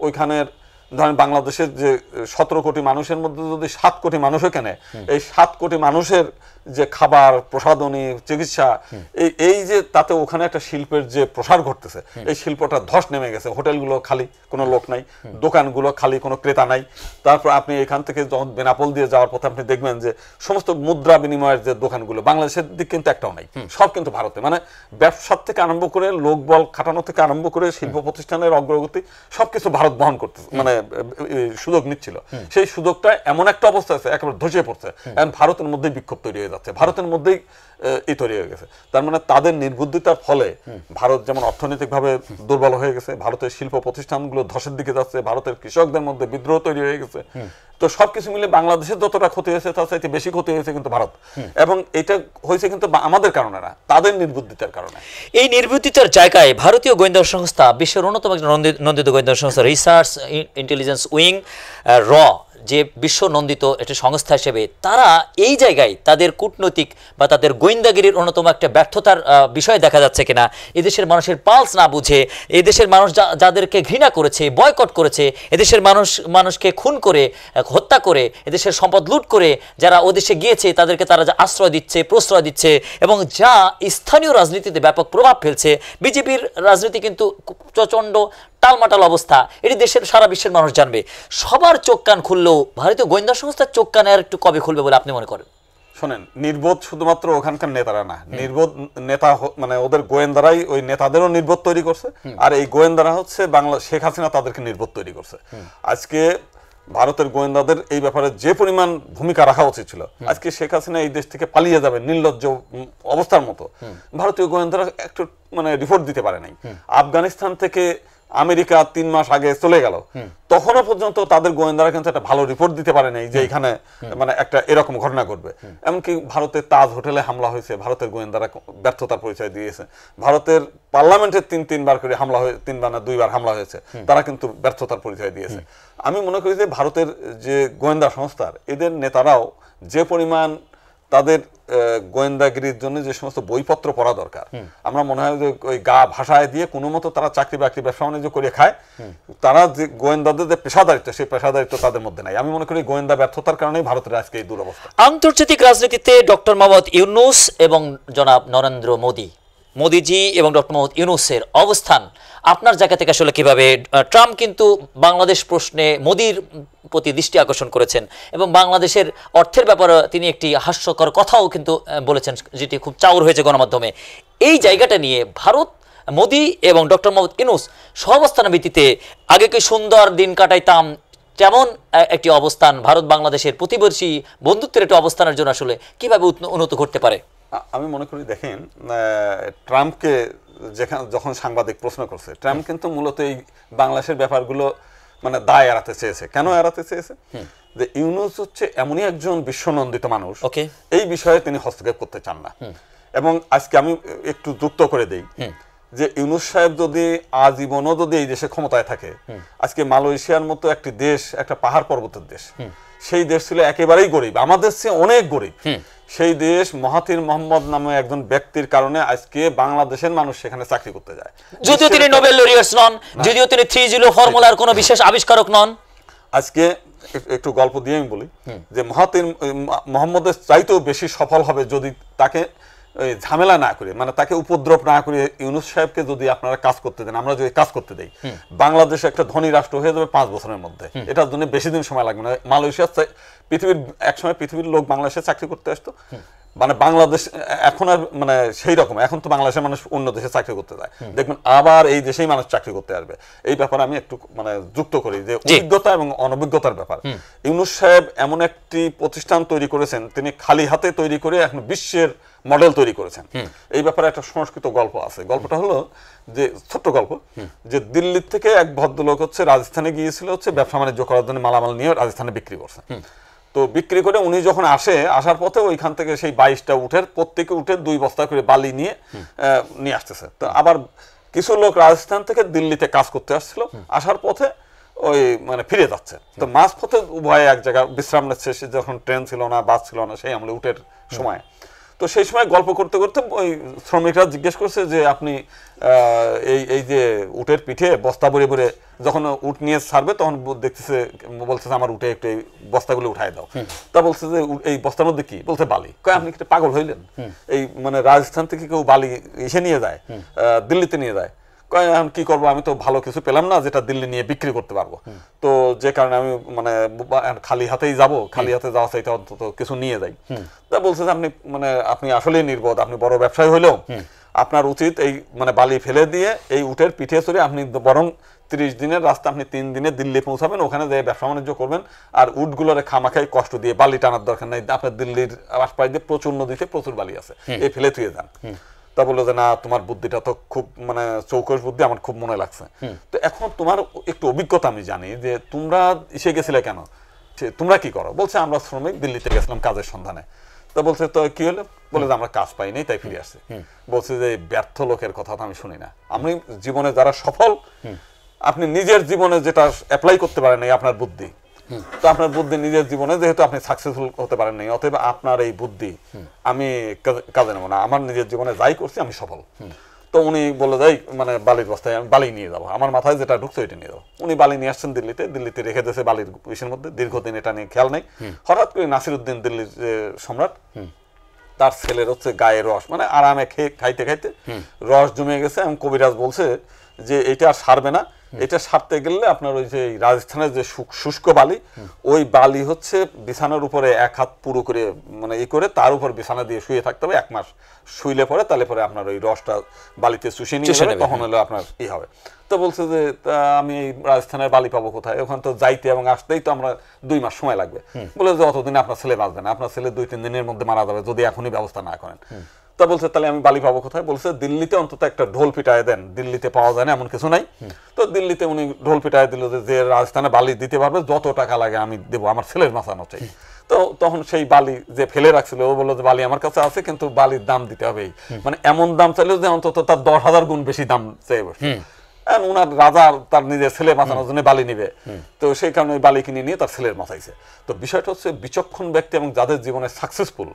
S2: ওইখানের ধরেন বাংলাদেশের যে 17 কোটি মানুষের মধ্যে যদি 7 কোটি মানুষও কেনে, এই 7 কোটি মানুষের যে খাবার, প্রসাধনী, চিকিৎসা, এই যে তাতে ওখানে একটা শিল্পের যে প্রসার ঘটতেছে, এই শিল্পটা ধস নেমে গেছে। হোটেলগুলো খালি, কোনো লোক নাই, দোকানগুলো খালি, কোনো ক্রেতা নাই। তারপর আপনি এখান থেকে যখন বেনাপোল দিয়ে যাওয়ার পথে আপনি দেখবেন যে সমস্ত মুদ্রা বিনিময়ের যে দোকানগুলো, বাংলাদেশের দিক কিন্তু একটাও নাই, সব কিন্তু ভারতে। মানে ব্যবসার থেকে আরম্ভ করে, লোকবল খাটানো থেকে আরম্ভ করে, শিল্প প্রতিষ্ঠানের অগ্রগতি সবকিছু ভারত বহন করতেছে, মানে সুযোগ নিচ্ছিল। সেই সুযোগটা এমন একটা অবস্থা আছে, একেবারে ধসে পড়ছে। এখন ভারতের মধ্যেই বিক্ষোভ তৈরি হয়ে যাচ্ছে, ভারতের মধ্যেই তৈরি হয়ে গেছে। তার মানে তাদের নির্বুদ্ধিতার ফলে ভারত যেমন অর্থনৈতিকভাবে দুর্বল হয়ে গেছে, ভারতের শিল্প প্রতিষ্ঠানগুলো ধসের দিকে যাচ্ছে, ভারতের কৃষকদের মধ্যে বিদ্রোহ তৈরি হয়ে গেছে। তো সবকিছু মিলে বাংলাদেশের যতটা ক্ষতি হয়েছে তার চাইতে বেশি ক্ষতি হয়েছে কিন্তু ভারত, এবং এটা হয়েছে কিন্তু আমাদের কারণে না, তাদের নির্বুদ্ধিতার কারণে। এই নির্বুদ্ধিতার জায়গায় ভারতীয় গোয়েন্দা সংস্থা, বিশ্বের অন্যতম একজন নন্দিত গোয়েন্দা সংস্থা রিসার্চ ইন্টেলিজেন্স উইং, যে বিশ্ব নন্দিত একটি সংস্থা হিসেবে, তারা এই জায়গায় তাদের কূটনৈতিক বা তাদের গোয়েন্দাগিরির অন্যতম একটা ব্যর্থতার বিষয় দেখা যাচ্ছে কিনা, এদেশের মানুষের পালস না বুঝে, এদেশের মানুষ যাদেরকে ঘৃণা করেছে, বয়কট করেছে, এদেশের মানুষকে খুন করে, হত্যা করে, এদেশের সম্পদ লুট করে যারা ওদেশে গিয়েছে তাদেরকে তারা যা আশ্রয় দিচ্ছে, প্রশ্রয় দিচ্ছে, এবং যা স্থানীয় রাজনীতিতে ব্যাপক প্রভাব ফেলছে। বিজেপির রাজনীতি কিন্তু প্রচণ্ড
S1: টালমাটাল অবস্থা, এটি দেশের সারা বিশ্বের মানুষ জানবে। সবার চোখ কান খুললেও ভারতীয় গোয়েন্দা সংস্থার চোখ কান আর একটু কবে খুলবে বলে আপনি মনে করেন?
S2: শোনেন, নির্বোধ শুধুমাত্র ওখানকার নেতারা না, নির্বোধ নেতা মানে ওদের গোয়েন্দারাই ওই নেতাদেরও নির্বোধ তৈরি করছে, আর এই গোয়েন্দারা হচ্ছে বাংলা শেখ হাসিনা তাদেরকে নির্বোধ তৈরি করছে। আজকে ভারতের গোয়েন্দাদের এই ব্যাপারে যে পরিমাণ ভূমিকা রাখা উচিত ছিল, আজকে শেখ হাসিনা এই দেশ থেকে পালিয়ে যাবে নির্লজ্জ অবস্থার মতো, ভারতীয় গোয়েন্দারা একটু মানে রিপোর্ট দিতে পারে নাই। আফগানিস্তান থেকে আমেরিকা 3 মাস আগে চলে গেল, তখনও পর্যন্ত তাদের গোয়েন্দারা কিন্তু একটা ভালো রিপোর্ট দিতে পারে নাই যে এখানে মানে একটা এরকম ঘটনা ঘটবে। এমনকি ভারতের তাজ হোটেলে হামলা হয়েছে, ভারতের গোয়েন্দারা ব্যর্থতার পরিচয় দিয়েছে। ভারতের পার্লামেন্টে 3-3 বার করে হামলা হয়ে 3 বার না 2 বার হামলা হয়েছে, তারা কিন্তু ব্যর্থতার পরিচয় দিয়েছে। আমি মনে করি যে ভারতের যে গোয়েন্দা সংস্থার এদের নেতারাও যে পরিমাণ তাদের গোয়েন্দাগিরির জন্য যে সমস্ত বইপত্র পড়া দরকার, আমরা মনে হয় যে ওই গা ভাষায় দিয়ে কোনো মতো তারা চাকরি বাকরি ব্যবসা বাণিজ্য করে খায়, তারা যে গোয়েন্দাদের যে পেশাদারিত্ব সেই পেশাদারিত্ব তাদের মধ্যে নাই। আমি মনে করি গোয়েন্দা ব্যর্থতার কারণেই ভারতের আজকে এই দুরবস্থা।
S1: আন্তর্জাতিক রাজনীতিতে ডক্টর মোহাম্মদ ইউনূস এবং জনাব নরেন্দ্র মোদিজি এবং ডক্টর মোহাম্মদ ইউনূসের অবস্থান আপনার জায়গা থেকে আসলে কিভাবে? ট্রাম্প কিন্তু বাংলাদেশ প্রশ্নে মোদির প্রতি দৃষ্টি আকর্ষণ করেছেন এবং বাংলাদেশের অর্থের ব্যাপারে তিনি একটি হাস্যকর কথাও কিন্তু বলেছেন, যেটি খুব চাউর হয়েছে গণমাধ্যমে। এই জায়গাটা নিয়ে ভারত, মোদি এবং ডক্টর মোহাম্মদ ইউনূস সহাবস্থানের ভিত্তিতে আগে কি সুন্দর দিন কাটাইতাম তেমন একটি অবস্থান ভারত বাংলাদেশের প্রতিবেশী বন্ধুত্বের একটি অবস্থানের জন্য আসলে কিভাবে উন্নত করতে পারে?
S2: আমি মনে করি দেখেন, ট্রাম্পকে যখন সাংবাদিক প্রশ্ন করছে, ট্রাম্প কিন্তু মূলত এই বাংলাদেশের ব্যাপারগুলো মানে দায় এড়াতে চেয়েছে। কেন এড়াতে চেয়েছে? যে ইউনূস হচ্ছে এমনই একজন বিশ্বনন্দিত মানুষ, এই বিষয়ে তিনি হস্তক্ষেপ করতে চান না। এবং আজকে আমি একটু যুক্ত করে দেই যে ইউনূস সাহেব যদি আজীবনও যদি এই দেশে ক্ষমতায় থাকে, আজকে মালয়েশিয়ার মতো একটি দেশ, একটা পাহাড় পর্বতের দেশ, সেই দেশ ছিল একেবারেই গরিব, আমাদের চেয়ে অনেক গরিব। সেই দেশ মহাতির মোহাম্মদ নামে একজন ব্যক্তির কারণে আজকে বাংলাদেশের মানুষ সেখানে চাকরি করতে যায়,
S1: যদিও তিনি নোবেল লরিয়ার্স নন, যদিও তিনি 3-0 ফর্মুলার কোনো বিশেষ আবিষ্কারক নন।
S2: আজকে একটু গল্প দিয়ে আমি বলি যে মহাতির মোহাম্মদের চাইতেও বেশি সফল হবে যদি তাকে ঝামেলা না করে, মানে তাকে উপদ্রব না করে ইউনূস সাহেবকে যদি আপনারা কাজ করতে দেন, আমরা যদি কাজ করতে দেই, বাংলাদেশ একটা ধনী রাষ্ট্র হয়ে যাবে 5 বছরের মধ্যে। এটার জন্য বেশি দিন সময় লাগবে না। মালয়েশিয়া পৃথিবীর একসময় পৃথিবীর লোক বাংলাদেশে চাকরি করতে আসতো, মানে বাংলাদেশ এখন আর মানে সেই রকম, এখন তো বাংলাদেশের মানুষ অন্য দেশে চাকরি করতে যায়, দেখবেন আবার এই দেশেই মানুষ চাকরি করতে আসবে। এই ব্যাপারে আমি একটু মানে যুক্ত করি যে অভিজ্ঞতা এবং অনভিজ্ঞতার ব্যাপার। ইউনূস সাহেব এমন একটি প্রতিষ্ঠান তৈরি করেছেন, তিনি খালি হাতে তৈরি করে এখন বিশ্বের মডেল তৈরি করেছেন। এই ব্যাপারে একটা সংস্কৃত গল্প আছে। গল্পটা হলো যে ছোট্ট গল্প, যে দিল্লির থেকে এক ভদ্রলোক হচ্ছে রাজস্থানে গিয়েছিল হচ্ছে ব্যবসা বাণিজ্য করার জন্য, মালামাল নিয়ে রাজস্থানে বিক্রি করছে। তো বিক্রি করে উনি যখন আসার পথে ওইখান থেকে সেই 22টা উঠের প্রত্যেকে উঠে 2 বস্তা করে বালি নিয়ে আসতেছে। তো আবার কিছু লোক রাজস্থান থেকে দিল্লিতে কাজ করতে আসছিল, আসার পথে ওই মানে ফিরে যাচ্ছে। তো মাঝ পথে উভয়ে এক জায়গায় বিশ্রাম নিচ্ছে, যখন ট্রেন ছিল না, বাস ছিল না, সেই আমলে উঠের সময়। তো সেই সময় গল্প করতে করতে ওই শ্রমিকরা জিজ্ঞেস করছে যে আপনি এই যে উটের পিঠে বস্তা ভরে ভরে যখন উট নিয়ে ছাড়বে তখন দেখতেছে, বলছে আমার উঠে একটু এই বস্তাগুলো উঠায় দাও। তা বলছে যে এই বস্তার মধ্যে কি? বলছে বালি। কয় আপনি কি পাগল হইলেন? এই মানে রাজস্থান থেকে কেউ বালি এসে নিয়ে যায়, দিল্লিতে নিয়ে যায়? কয় এখন কি করবো, আমি তো ভালো কিছু পেলাম না যেটা দিল্লি নিয়ে বিক্রি করতে পারবো, তো যে কারণে আমি মানে খালি হাতেই যাব, খালি হাতে যাওয়া চাইতে অন্তত কিছু নিয়ে যাই। তা বলছে যে আপনি আসলেই নির্বোধ, আপনি বড় ব্যবসায়ী হইলেও আপনার উচিত এই মানে বালি ফেলে দিয়ে এই উটের পিঠে চড়ে আপনি বরং 30 দিনের রাস্তা আপনি 3 দিনে দিল্লি পৌঁছাবেন, ওখানে যে ব্যবসা বাণিজ্য করবেন, আর উটগুলোরে খামাখাই কষ্ট দিয়ে বালি টানার দরকার নাই, আপনার দিল্লির আশপাশ দিয়ে প্রচুর নদীতে প্রচুর বালি আছে, এই ফেলে থুয়ে যান। তা বললো যে না, তোমার বুদ্ধিটা তো খুব মানে চৌকস বুদ্ধি, আমার খুব মনে লাগছে। তো এখন তোমার একটু অভিজ্ঞতা আমি জানি যে তোমরা এসে গেছিলে কেন, তোমরা কি করো? বলছে আমরা শ্রমিক, দিল্লিতে গেছিলাম কাজের সন্ধানে। তা বলছে তো কি হলো? বলে যে আমরা কাজ পাইনি তাই ফিরে আসছে। বলছে যে ব্যর্থ লোকের কথা তো আমি শুনি না, আমি জীবনে যারা সফল, আপনি নিজের জীবনে যেটা অ্যাপ্লাই করতে পারেন নাই আপনার বুদ্ধি, তো আপনার বুদ্ধি নিজের জীবনে যেহেতু আপনি সাকসেসফুল হতে পারেন নাই, অতএব আপনার এই বুদ্ধি আমি কাজে নেবো না, আমার নিজের জীবনে যাই করছি আমি সফল। তো উনি বলে যাই মানে বালির বস্তায় আমি বালি নিয়ে যাবো, আমার মাথায় যেটা ঢুকছে ওইটা নিয়ে যাবো। উনি বালি নিয়ে আসছেন দিল্লিতে রেখে দিয়েছে বালির ইসের মধ্যে, দীর্ঘদিন এটা নিয়ে খেয়াল নেই। হঠাৎ করে নাসিরউদ্দিন দিল্লির সম্রাট, তার ছেলের হচ্ছে গায়ে রস, মানে আরামে খাইতে খাইতে রস জমে গেছে এবং কবিরাজ বলছে যে এটা আর সারবে না, এটা সারতে গেলে আপনার ওই যে রাজস্থানের যে শুষ্ক বালি, ওই বালি হচ্ছে বিছানার উপরে এক হাত পুরো করে মানে করে তার উপর বিছানা দিয়ে শুয়ে থাকতে হবে 1 মাস। শুইলে পরে তাহলে পরে আপনার ওই রসটা বালিতে চুষে নিয়ে যাবে, তখন হলো আপনার হবে। তো বলছে যে আমি এই রাজস্থানের বালি পাবো কোথায়, ওখানে তো যাইতে এবং আসতেই তো আমরা 2 মাস সময় লাগবে। বলে যে অতদিনে আপনার ছেলে বাঁচবে না, আপনার ছেলে 2-3 দিনের মধ্যে মারা যাবে যদি এখনই ব্যবস্থা না করেন। তা বলছে তাহলে আমি বালি পাবো কোথায়? বলছে দিল্লিতে অন্তত একটা ঢোল পিটায় দেন, দিল্লিতে পাওয়া যায় না এমন কিছু নাই। তো দিল্লিতে উনি ঢোল পিটায় দিল যে রাজস্থানে বালি দিতে পারবে, যত টাকা লাগে আমি দেবো, আমার ছেলের বাঁচানো চাই। তো তখন সেই বালি যে ফেলে রাখছিল ও বললো যে বালি আমার কাছে আছে, কিন্তু বালির দাম দিতে হবে, মানে এমন দাম চাইলেও যে অন্তত তার 10,000 গুণ বেশি দাম চাই বসে। উনার রাজা তার নিজের ছেলে বাঁচানোর জন্য বালি নিবে, তো সেই কারণে বালি কিনে নিয়ে তার ছেলের বাঁচাইছে। তো বিষয়টা হচ্ছে বিচক্ষণ ব্যক্তি এবং যাদের জীবনে সাকসেসফুল,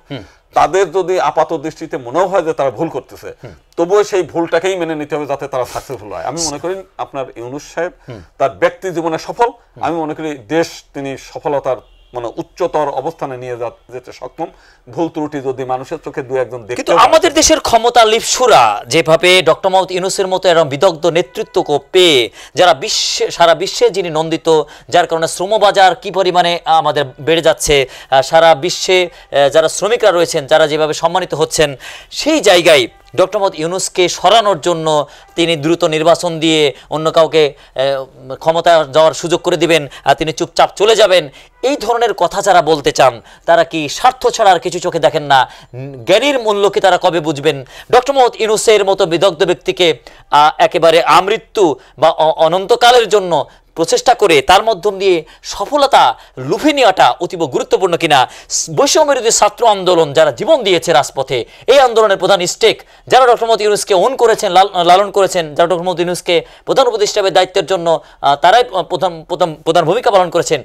S2: তাদের যদি আপাত দৃষ্টিতে মনেও হয় যে তারা ভুল করতেছে, তবুও সেই ভুলটাকেই মেনে নিতে হবে যাতে তারা সাকসেসফুল হয়। আমি মনে করি আপনার ইউনূস সাহেব তার ব্যক্তি জীবনে সফল, আমি মনে করি দেশ তিনি সফলতার মানে উচ্চতর অবস্থানে নিয়ে যেতে সক্ষম। ভুল ত্রুটি যদি মানুষের চোখে 2-1 দেখে,
S1: কিন্তু আমাদের দেশের ক্ষমতা লিপসুরা যেভাবে ডক্টর মোহাম্মদ ইউনূসের মতো এরকম বিদগ্ধ নেতৃত্ব পেয়ে যারা সারা বিশ্বে যিনি নন্দিত, যার কারণে শ্রমবাজার কি পরিমাণে আমাদের বেড়ে যাচ্ছে, সারা বিশ্বে যারা শ্রমিকরা রয়েছেন যারা যেভাবে সম্মানিত হচ্ছেন, সেই জায়গায় ডক্টর মোহাম্মদ ইউনূসকে সরানোর জন্য তিনি দ্রুত নির্বাচন দিয়ে অন্য কাউকে ক্ষমতা যাওয়ার সুযোগ করে দিবেন আর তিনি চুপচাপ চলে যাবেন, এই ধরনের কথা যারা বলতে চান তারা কি স্বার্থ ছাড়া আর কিছু চোখে দেখেন না? জ্ঞানীর মূল্য কি তারা কবে বুঝবেন? ডক্টর মোহাম্মদ ইউনূসের মতো বিদগ্ধ ব্যক্তিকে একেবারে আমৃত্যু বা অনন্তকালের জন্য প্রচেষ্টা করে তার মাধ্যম দিয়ে সফলতা লুফে নেওয়াটা অতীব গুরুত্বপূর্ণ কিনা? বৈষম্যবিরোধী ছাত্র আন্দোলন যারা জীবন দিয়েছে রাজপথে, এই আন্দোলনের প্রধান স্টেক যারা ডক্টর মোহাম্মদ ইউনূসকে করেছেন, লালন করেছেন, যারা ডক্টর মোহাম্মদ ইউনূসকে প্রধান উপদেষ্টা দায়িত্বের জন্য তারাই প্রধান ভূমিকা পালন করেছেন,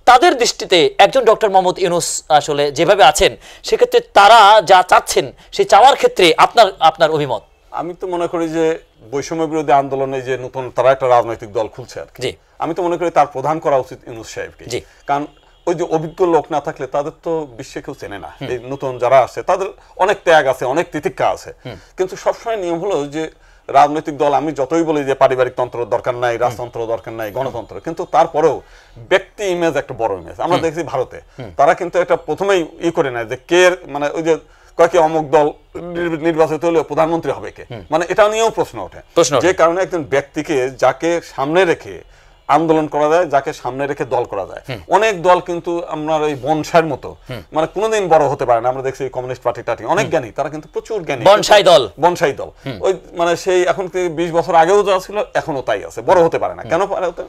S1: তাদের দৃষ্টিতে একজন ডক্টর মোহাম্মদ ইউনূস আসলে যেভাবে আছেন, সেক্ষেত্রে তারা যা চাচ্ছেন সেই চাওয়ার ক্ষেত্রে আপনার অভিমত?
S2: আমি তো মনে করি যে বৈষম্য বিরোধী আন্দোলনে যে নতুন তারা একটা রাজনৈতিক দল খুলছে আর কি, আমি তো মনে করি তার প্রধান করা উচিত ইউনূস সাহেবকে। কারণ ওই যে অভিজ্ঞ লোক না থাকলে তাদের তো বিশ্বে কেউ চেনে না। এই নতুন যারা আছে তাদের অনেক ত্যাগ আছে, অনেক তিতিক্ষা আছে, কিন্তু সবসময় নিয়ম হলো যে রাজনৈতিক দল, আমি যতই বলি যে পারিবারিক তন্ত্র দরকার নাই, রাজতন্ত্র দরকার নাই, গণতন্ত্র, কিন্তু তারপরেও ব্যক্তি ইমেজ একটা বড় ইমেজ। আমরা দেখছি ভারতে তারা কিন্তু এটা প্রথমেই করে নেয় যে কে মানে ওই যে কয়েকটি অমুক দল নির্বাচিত হলে প্রধানমন্ত্রী হবে কে, মানে এটা নিয়েও প্রশ্ন ওঠে। যে কারণে একজন ব্যক্তিকে যাকে সামনে রেখে আন্দোলন করা যায়, যাকে সামনে রেখে দল করা যায়, অনেক দল কিন্তু আপনার ওই বনসাইয়ের মতো মানে কোনোদিন বড় হতে পারে না। আমরা দেখছি কমিউনিস্ট পার্টি টাটি অনেক জ্ঞানী, তারা কিন্তু প্রচুর জ্ঞানী, বনসাই দল ওই মানে সেই এখন 20 বছর আগেও যা ছিল এখনো তাই আছে, বড় হতে পারে না। কেন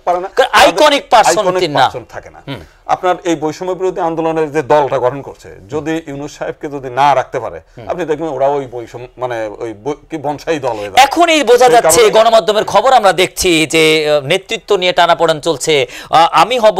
S2: পারে না?
S1: আইকনিক পারসন
S2: থাকে না। আপনার এই বৈষম্য বিরোধী আন্দোলনের যে দলটা গঠন করছে, যদি ইউনূস সাহেবকে যদি না রাখতে পারে, আপনি দেখবেন ওরা ওই বৈষম্য মানে ওই কি বনসাই দল হয়ে যাবে।
S1: এখনই বোঝা যাচ্ছে, গণমাধ্যমের খবর আমরা দেখছি যে নেতৃত্ব নিয়ে টানাপোড়েন চলছে। আমি হব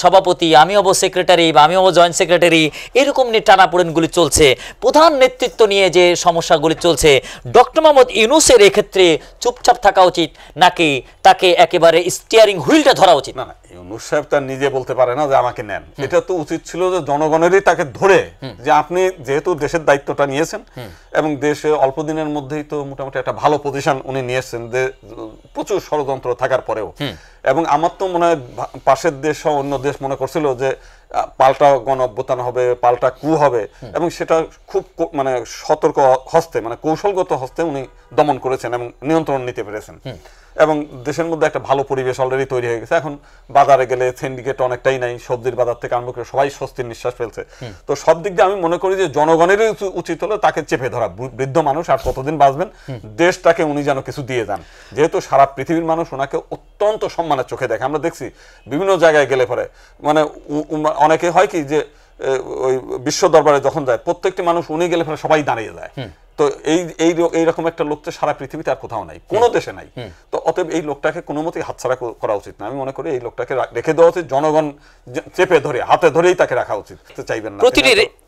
S1: সভাপতি, আমি হব সেক্রেটারি, বা আমি হব জয়েন্ট সেক্রেটারি, এরকম নিয়ে টানাপোড়েনগুলি চলছে। প্রধান নেতৃত্ব নিয়ে যে সমস্যাগুলি চলছে, ডক্টর মোহাম্মদ ইউনূসের এক্ষেত্রে চুপচাপ থাকা উচিত নাকি তাকে একেবারে স্টিয়ারিং হুইলটা ধরা উচিত?
S2: না, ইউনূস সাহেব তার নিজে বলতে পারে না যে আমাকে নেন, এটা তো উচিত ছিল যে জনগণেরই তাকে ধরে, যে আপনি যেহেতু দেশের দায়িত্বটা নিয়েছেন এবং দেশে অল্প দিনের মধ্যেই তো মোটামুটি একটা ভালো পজিশন উনি নিয়েছেন, যে প্রচুর ষড়যন্ত্র থাকার পরেও। এবং আমার তো মনে হয় পাশের দেশ সহ অন্য দেশ মনে করছিল যে পাল্টা গণ অভ্যুত্থান হবে, পাল্টা কু হবে, এবং সেটা খুব মানে সতর্ক হস্তে মানে কৌশলগত হস্তে উনি দমন করেছেন এবং নিয়ন্ত্রণ নিতে পেরেছেন। এবং দেশের মধ্যে একটা ভালো পরিবেশ অলরেডি তৈরি হয়ে গেছে। এখন বাজারে গেলে সিন্ডিকেট অনেকটাই নাই, সবজির বাজার থেকে আরম্ভ করে সবাই স্বস্তির নিঃশ্বাস ফেলছে। তো সব দিক দিয়ে আমি মনে করি যে জনগণেরই উচিত হলো তাকে চেপে ধরা। বৃদ্ধ মানুষ আর কতদিন বাঁচবেন, দেশটাকে উনি যেন কিছু দিয়ে যান, যেহেতু সারা পৃথিবীর মানুষ ওনাকে অত্যন্ত সম্মানের চোখে দেখে। আমরা দেখছি বিভিন্ন জায়গায় গেলে পরে মানে অনেকে হয় কি যে ওই বিশ্ব দরবারে যখন যায় প্রত্যেকটি মানুষ উনি গেলে পরে সবাই দাঁড়িয়ে যায়। তো এইরকম একটা লোক তো সারা পৃথিবীতে আর কোথাও নাই, কোনো দেশে নাই। তো অতএব এই লোকটাকে কোনো মতেই হাতছাড়া করা উচিত না। আমি মনে করি এই লোকটাকে রেখে দেওয়া উচিত, জনগণ চেপে ধরে হাতে ধরেই তাকে রাখা উচিত। চাইবেন না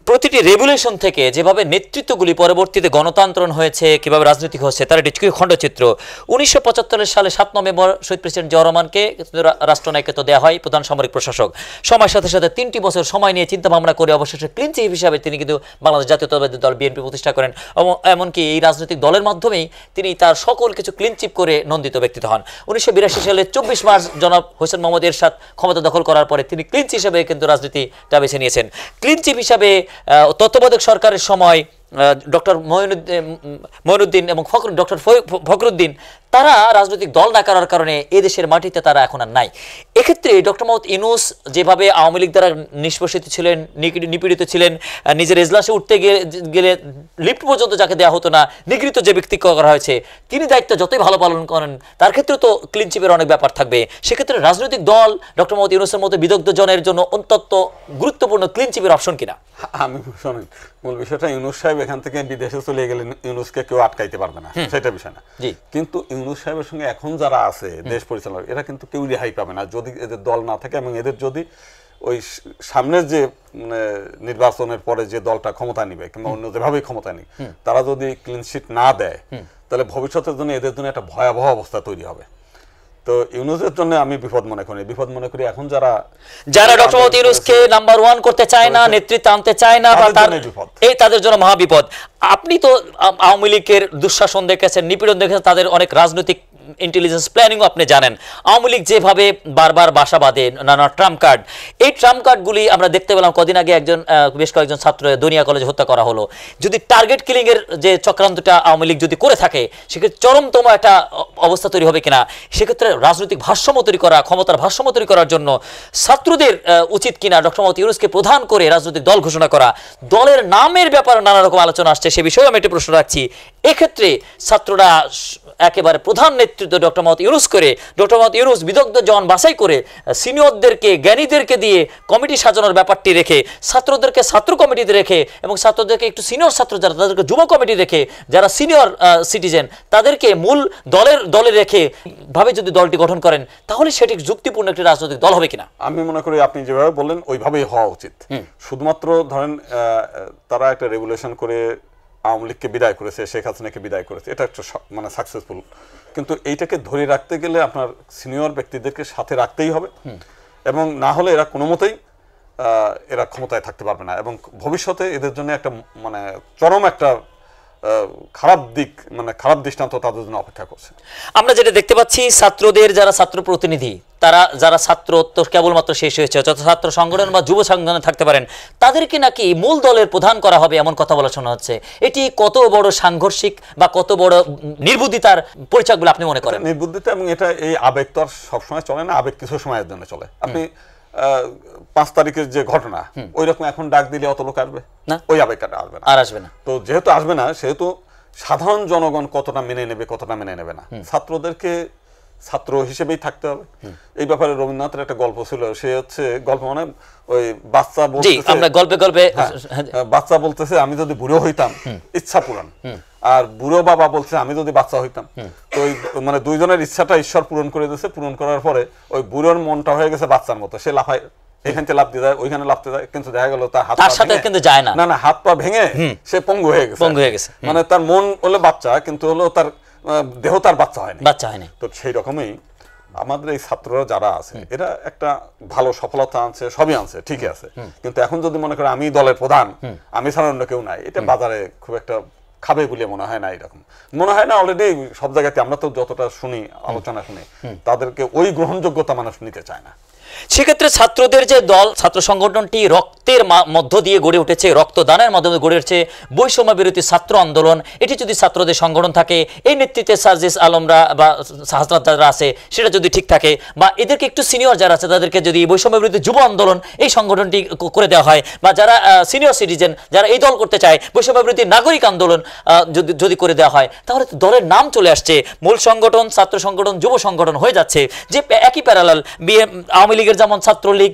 S1: প্রতিটি রেভলিউশন থেকে যেভাবে নেতৃত্বগুলি পরবর্তীতে গণতান্ত্রণ হয়েছে, কিভাবে রাজনৈতিক হচ্ছে, তার একটি খণ্ডচিত্র। 1975 সালে 7 নভেম্বর শহীদ প্রেসিডেন্ট জিয়া রহমানকে রাষ্ট্রনায়কত্ব দেওয়া হয়, প্রধান সামরিক প্রশাসক। সময়ের সাথে সাথে 3টি বছর সময় নিয়ে চিন্তা ভাবনা করে অবশেষে ক্লিন চিফ হিসাবে তিনি কিন্তু বাংলাদেশ জাতীয়তাবাদী দল বিএনপি প্রতিষ্ঠা করেন এমনকি এই রাজনৈতিক দলের মাধ্যমেই তিনি তার সকল কিছু ক্লিন চিপ করে নন্দিত ব্যক্তিত্ব হন। 1982 সালে 24 মার্চ জনাব হোসেন মোহাম্মদ এরশাদ ক্ষমতা দখল করার পরে তিনি ক্লিন চিপ হিসেবে কিন্তু রাজনীতিটা বেছে নিয়েছেন। ক্লিন চিপ হিসাবে তত্ত্বাবধায়ক সরকারের সময় ডক্টর মঈনুদ্দিন এবং ডক্টর ফখরুদ্দিন তারা রাজনৈতিক দল না করার কারণে এদেশের মাটিতে তারা এখন আর নাই। এক্ষেত্রে ডক্টর মোহাম্মদ ইউনূস যেভাবে আওয়ামী লীগ দ্বারা নিষ্পেষিত ছিলেন, নিপীড়িত ছিলেন, নিজের এজলাসে উঠতে গেলে লিফট পর্যন্ত যাকে দেওয়া হতো না, নিগৃহীত যে ব্যক্তি করা হয়েছে, তিনি দায়িত্ব যতই ভালো পালন করেন তার ক্ষেত্রে তো ক্লিন চিপের অনেক ব্যাপার থাকবে। সেক্ষেত্রে রাজনৈতিক দল ডক্টর মোহাম্মদ ইউনূসের মতো বিদগ্ধ জনের জন্য অত্যন্ত গুরুত্বপূর্ণ ক্লিন চিপের অপশন কিনা?
S2: আমি শোনেন, মূল বিষয়টা ইউনূস সাহেব এখান থেকে বিদেশে চলে গেলে ইউনূসকে কেউ আটকাইতে পারবে না, সেটা বিষয় না। কিন্তু ইউনূস সাহেবের সঙ্গে এখন যারা আছে দেশ পরিচালক, এরা কিন্তু কেউ রেহাই পাবে না যদি এদের দল না থাকে এবং এদের যদি ওই সামনের যে নির্বাচনের পরে যে দলটা ক্ষমতা নিবে কিংবা অন্য যেভাবেই ক্ষমতা নিক, তারা যদি ক্লিন শিট না দেয় তাহলে ভবিষ্যতের জন্য এদের জন্য একটা ভয়াবহ অবস্থা তৈরি হবে। তো ইউনূসের জন্য আমি বিপদ মনে করি এখন যারা
S1: ডক্টর মোহাম্মদ ইউনূসকে নাম্বার 1 করতে চায় না, নেতৃত্বে আনতে চায় না, বা তাদের জন্য মহা বিপদ। আপনি তো আওয়ামী লীগের দুঃশাসন দেখেছেন, নিপীড়ন দেখেছেন, তাদের অনেক রাজনৈতিক ইন্টেলিজেন্স প্ল্যানিংও আপনি জানেন। আওয়ামী লীগ যেভাবে বারবার বাসা বাঁধে, নানা ট্রাম্প কার্ড, এই ট্রাম্প কার্ডগুলি আমরা দেখতে পেলাম কদিন আগে বেশ কয়েকজন ছাত্র দনিয়া কলেজে হত্যা করা হলো। যদি টার্গেট কিলিং এর যে চক্রান্তটা আওয়ামী লীগ যদি করে থাকে, সেক্ষেত্রে চরমতম একটা অবস্থা তৈরি হবে কিনা। সেক্ষেত্রে রাজনৈতিক ভারসাম্য তৈরি করা, ক্ষমতার ভারসাম্য তৈরি করার জন্য ছাত্রদের উচিত কিনা ডক্টর মোহাম্মদ ইউনূসকে প্রধান করে রাজনৈতিক দল ঘোষণা করা। দলের নামের ব্যাপারে নানা রকম আলোচনা আসছে, সে বিষয়ে আমি একটা প্রশ্ন রাখছি। এক্ষেত্রে ছাত্ররা একেবারে প্রধান নেতৃত্ব ডক্টর মোহাম্মদ ইউনূস করে, ডক্টর মোহাম্মদ ইউনূস বিদগ্ধ জন বাছাই করে সিনিয়রদেরকে, জ্ঞানীদেরকে দিয়ে কমিটি সাজানোর ব্যাপারটি রেখে, ছাত্রদেরকে ছাত্র কমিটিতে রেখে এবং ছাত্রদেরকে একটু সিনিয়র ছাত্র যারা তাদেরকে যুব কমিটি রেখে, যারা সিনিয়র সিটিজেন তাদেরকে মূল দলে রেখে ভাবে যদি দলটি গঠন করেন, তাহলে সেটি যুক্তিপূর্ণ একটি রাজনৈতিক দল হবে কিনা?
S2: আমি মনে করি আপনি যেভাবে বললেন ওইভাবেই হওয়া উচিত। শুধুমাত্র ধরেন তারা একটা রেগুলেশন করে আওয়ামী লীগকে বিদায় করেছে, শেখ হাসিনাকে বিদায় করেছে, এটা একটা মানে সাকসেসফুল। কিন্তু এইটাকে ধরে রাখতে গেলে আপনার সিনিয়র ব্যক্তিদেরকে সাথে রাখতেই হবে, এবং না হলে এরা কোনো মতেই এরা ক্ষমতায় থাকতে পারবে না, এবং ভবিষ্যতে এদের জন্য একটা মানে চরম একটা খারাপ দিক, মানে খারাপ দৃষ্টান্ত তাদের জন্য অপেক্ষা করছে।
S1: আমরা যেটা দেখতে পাচ্ছি, ছাত্রদের যারা ছাত্র প্রতিনিধি, তারা যারা ছাত্র তো কেবলমাত্র শেষ হয়েছে, যত ছাত্র সংগঠন বা যুব সংগঠনে থাকতে পারেন তাদেরকে নাকি মূল দলের প্রধান করা হবে এমন কথা বলা শোনা হচ্ছে। এটি কত বড় সাংঘর্ষিক বা কত বড় নির্বুদ্ধিতার পরিচয় বলে আপনি মনে করেন?
S2: নির্বুদ্ধিতা, এবং এটা এই আবেগ তো আর সবসময় চলে না, আবেগ কিছু সময়ের জন্য চলে। আপনি 5 তারিখের যে ঘটনা, ওই রকম এখন ডাক দিলে অত লোক আসবে না, ওই আবেগটা আসবে না। তো যেহেতু আসবে না, সেহেতু সাধারণ জনগণ কতটা মেনে নেবে কতটা মেনে নেবে না, ছাত্রদেরকে ছাত্র হিসেবেই থাকতে হবে। এই ব্যাপারে রবীন্দ্রনাথের একটা গল্প ছিল, সে হচ্ছে গল্প মানে ওই বাচ্চা বাচ্চা বলতেছে আমি যদি বুড়ো হইতাম ইচ্ছা পূরণ, আর বুড়ো বাবা বলছে আমি যদি বাচ্চা হইতাম। তো ওই মানে দুইজনের ইচ্ছাটা ঈশ্বর পূরণ করে দিয়েছে। পূরণ করার পরে ওই বুড়োর মনটা হয়ে গেছে বাচ্চার মতো, সে লাফায়, এখান থেকে লাফতে যায়, ওইখানে লাফতে যায়, কিন্তু দেখা গেল তার হাত পা ভেঙে সে পঙ্গু হয়ে গেছে। মানে তার মন হলো বাচ্চা, কিন্তু হলো তার দেহ তার বাচ্চা হয়নি। তো সেই রকমই আমাদের এই ছাত্ররা যারা আছে, এরা একটা ভালো সফলতা আনছে, সবই আনছে, ঠিকই আছে, কিন্তু এখন যদি মনে করে আমি দলের প্রধান, আমি ছাড়া অন্য কেউ নাই, এটা বাজারে খুব একটা খাবে বলে মনে হয় না। এরকম মনে হয় না, অলরেডি সব জায়গাতে আমরা তো যতটা শুনি, আলোচনা শুনি, তাদেরকে ওই গ্রহণযোগ্যতা মানুষ নিতে চায় না।
S1: সেক্ষেত্রে ছাত্রদের যে দল, ছাত্র সংগঠনটি রক্তের মধ্য দিয়ে গড়ে উঠেছে, রক্তদানের মাধ্যমে গড়ে উঠেছে, বৈষম্য বিরোধী ছাত্র আন্দোলন, এটি যদি ছাত্রদের সংগঠন থাকে, এই নেতৃত্বে সার্জিস আলমরা বা হাসনাত যারা আছে সেটা যদি ঠিক থাকে, বা এদেরকে একটু সিনিয়র যারা আছে তাদেরকে যদি বৈষম্য বিরোধী যুব আন্দোলন এই সংগঠনটি করে দেওয়া হয়, বা যারা সিনিয়র সিটিজেন যারা এই দল করতে চায়, বৈষম্য বিরোধী নাগরিক আন্দোলন যদি করে দেওয়া হয়, তাহলে দলের নাম চলে আসছে, মূল সংগঠন, ছাত্র সংগঠন, যুব সংগঠন হয়ে যাচ্ছে, যে একই প্যারালাল। আওয়ামী লীগের যেমন ছাত্রলীগ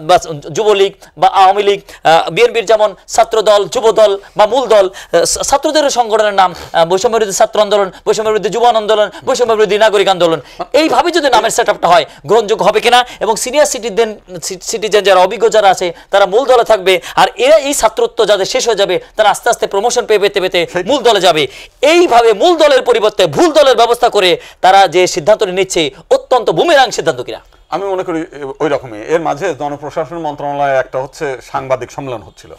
S1: বা যুবলীগ বা আওয়ামী লীগ, বিএনপির যেমন ছাত্র দল, যুব দল বা মূল দল, ছাত্রদের সংগঠনের নাম বৈষম্য বিরোধী ছাত্র আন্দোলন, বৈষম্য বিরোধী যুব আন্দোলন, বৈষম্য বিরোধী নাগরিক আন্দোলন। এইভাবে যদি নামের সেট আপটা হয়, গ্রহণযোগ্য হবে কিনা? এবং সিনিয়র সিটিজেন যারা অভিজ্ঞ যারা আছে তারা মূল দলে থাকবে, আর এরা এই ছাত্রত্ব যাদের শেষ হয়ে যাবে তারা আস্তে আস্তে প্রমোশন পেতে পেতে মূল দলে যাবে। এইভাবে মূল দলের পরিবর্তে ভুল দলের ব্যবস্থা করে তারা যে সিদ্ধান্তটি নিচ্ছে, অত্যন্ত বুমেরাং সিদ্ধান্ত কিনা?
S2: আমি মনে করি ওই রকমই। এর মাঝে জনপ্রশাসন মন্ত্রণালয়ে একটা হচ্ছে সাংবাদিক সম্মেলন হচ্ছিল,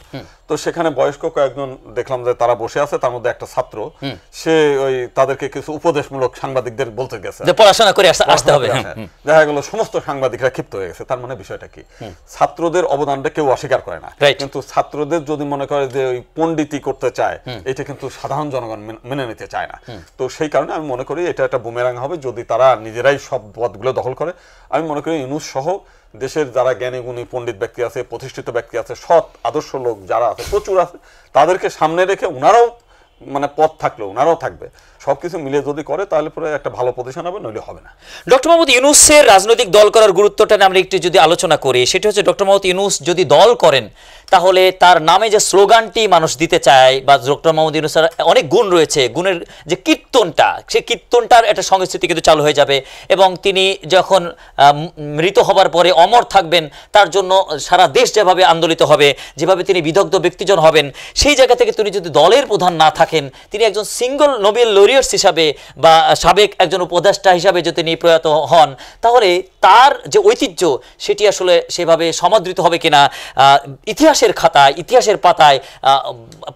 S2: তো সেখানে বয়স্ক কয়েকজন দেখলাম যে তারা বসে আছে, তার মধ্যে একটা ছাত্র, সে ওই তাদেরকে কিছু উপদেশমূলক সাংবাদিকদের বলতে গেছে
S1: যে পড়াশোনা করে আসতে হবে।
S2: দেখা গেল সমস্ত সাংবাদিকরা ক্ষিপ্ত হয়ে গেছে। তার মানে বিষয়টা কি, ছাত্রদের অবদানটা কেউ অস্বীকার করে না, কিন্তু ছাত্রদের যদি মনে করে যে ওই পণ্ডিতি করতে চায়, এটা কিন্তু সাধারণ জনগণ মেনে নিতে চায় না। তো সেই কারণে আমি মনে করি এটা একটা বুমেরাং হবে যদি তারা নিজেরাই সব পদগুলো দখল করে। আমি মনে করি ইউনূস সহ দেশের যারা জ্ঞানী গুণী পণ্ডিত ব্যক্তি আছে, প্রতিষ্ঠিত ব্যক্তি আছে, সৎ আদর্শ লোক যারা আছে প্রচুর আছে, তাদেরকে সামনে রেখে ওনারাও মানে পদ থাকলো ওনারাও থাকবে, সবকিছু মিলে যদি করে তাহলে পরে একটা ভালো পজিশন হবে, নইলে হবে না।
S1: ডক্টর মোহাম্মদ ইউনূসের রাজনৈতিক দল করার গুরুত্বটা আমরা একটু যদি আলোচনা করি, সেটা হচ্ছে ডক্টর মোহাম্মদ ইউনূস যদি দল করেন তাহলে তার নামে যে স্লোগানটি মানুষ দিতে চায়, বা ডক্টর মোহাম্মদ ইউনূসের অনেক গুণ রয়েছে, গুণের যে কীর্তনটা, সেই কীর্তনটার একটা সংস্কৃতি কিন্তু চালু হয়ে যাবে, এবং তিনি যখন মৃত হবার পরে অমর থাকবেন, তার জন্য সারা দেশ যেভাবে আন্দোলিত হবে, যেভাবে তিনি বিদগ্ধ ব্যক্তিজন হবেন, সেই জায়গা থেকে তিনি যদি দলের প্রধান না থাকেন, তিনি একজন সিঙ্গল নোবেল লরিয়ার্স হিসাবে বা সাবেক একজন উপদেষ্টা হিসাবে যদি তিনি প্রয়াত হন, তাহলে তার যে ঐতিহ্য সেটি আসলে সেভাবে সমাদৃত হবে কিনা। ইতিহাসের খাতায়, ইতিহাসের পাতায়,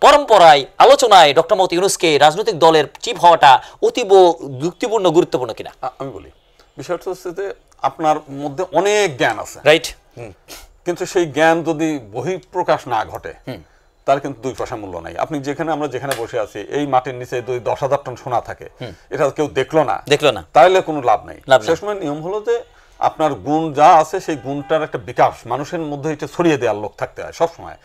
S1: পরম্পরায়, আলোচনায় ডক্টর মোহাম্মদ ইউনূসকে রাজনৈতিক দলের চিফ হওয়াটা অতীব যুক্তিপূর্ণ, গুরুত্বপূর্ণ কিনা।
S2: আমি বলি বিষয়টা হচ্ছে যে আপনার মধ্যে অনেক জ্ঞান আছে,
S1: রাইট,
S2: কিন্তু সেই জ্ঞান যদি বহিঃপ্রকাশ না ঘটে তার কিন্তু 2 পয়সা মূল্য নাই। আপনি আমরা যেখানে বসে আছি, এই মাটির নিচে 10,000 টন সোনা থাকে, এটা কেউ দেখলো না তাহলে কোনো লাভ নাই। সে সময় নিয়ম হলো যে আপনার গুণ যা আছে সেই গুণটার একটা বিকাশ মানুষের মধ্যে এটা ছড়িয়ে দেওয়ার লোক থাকতে হয় সবসময়।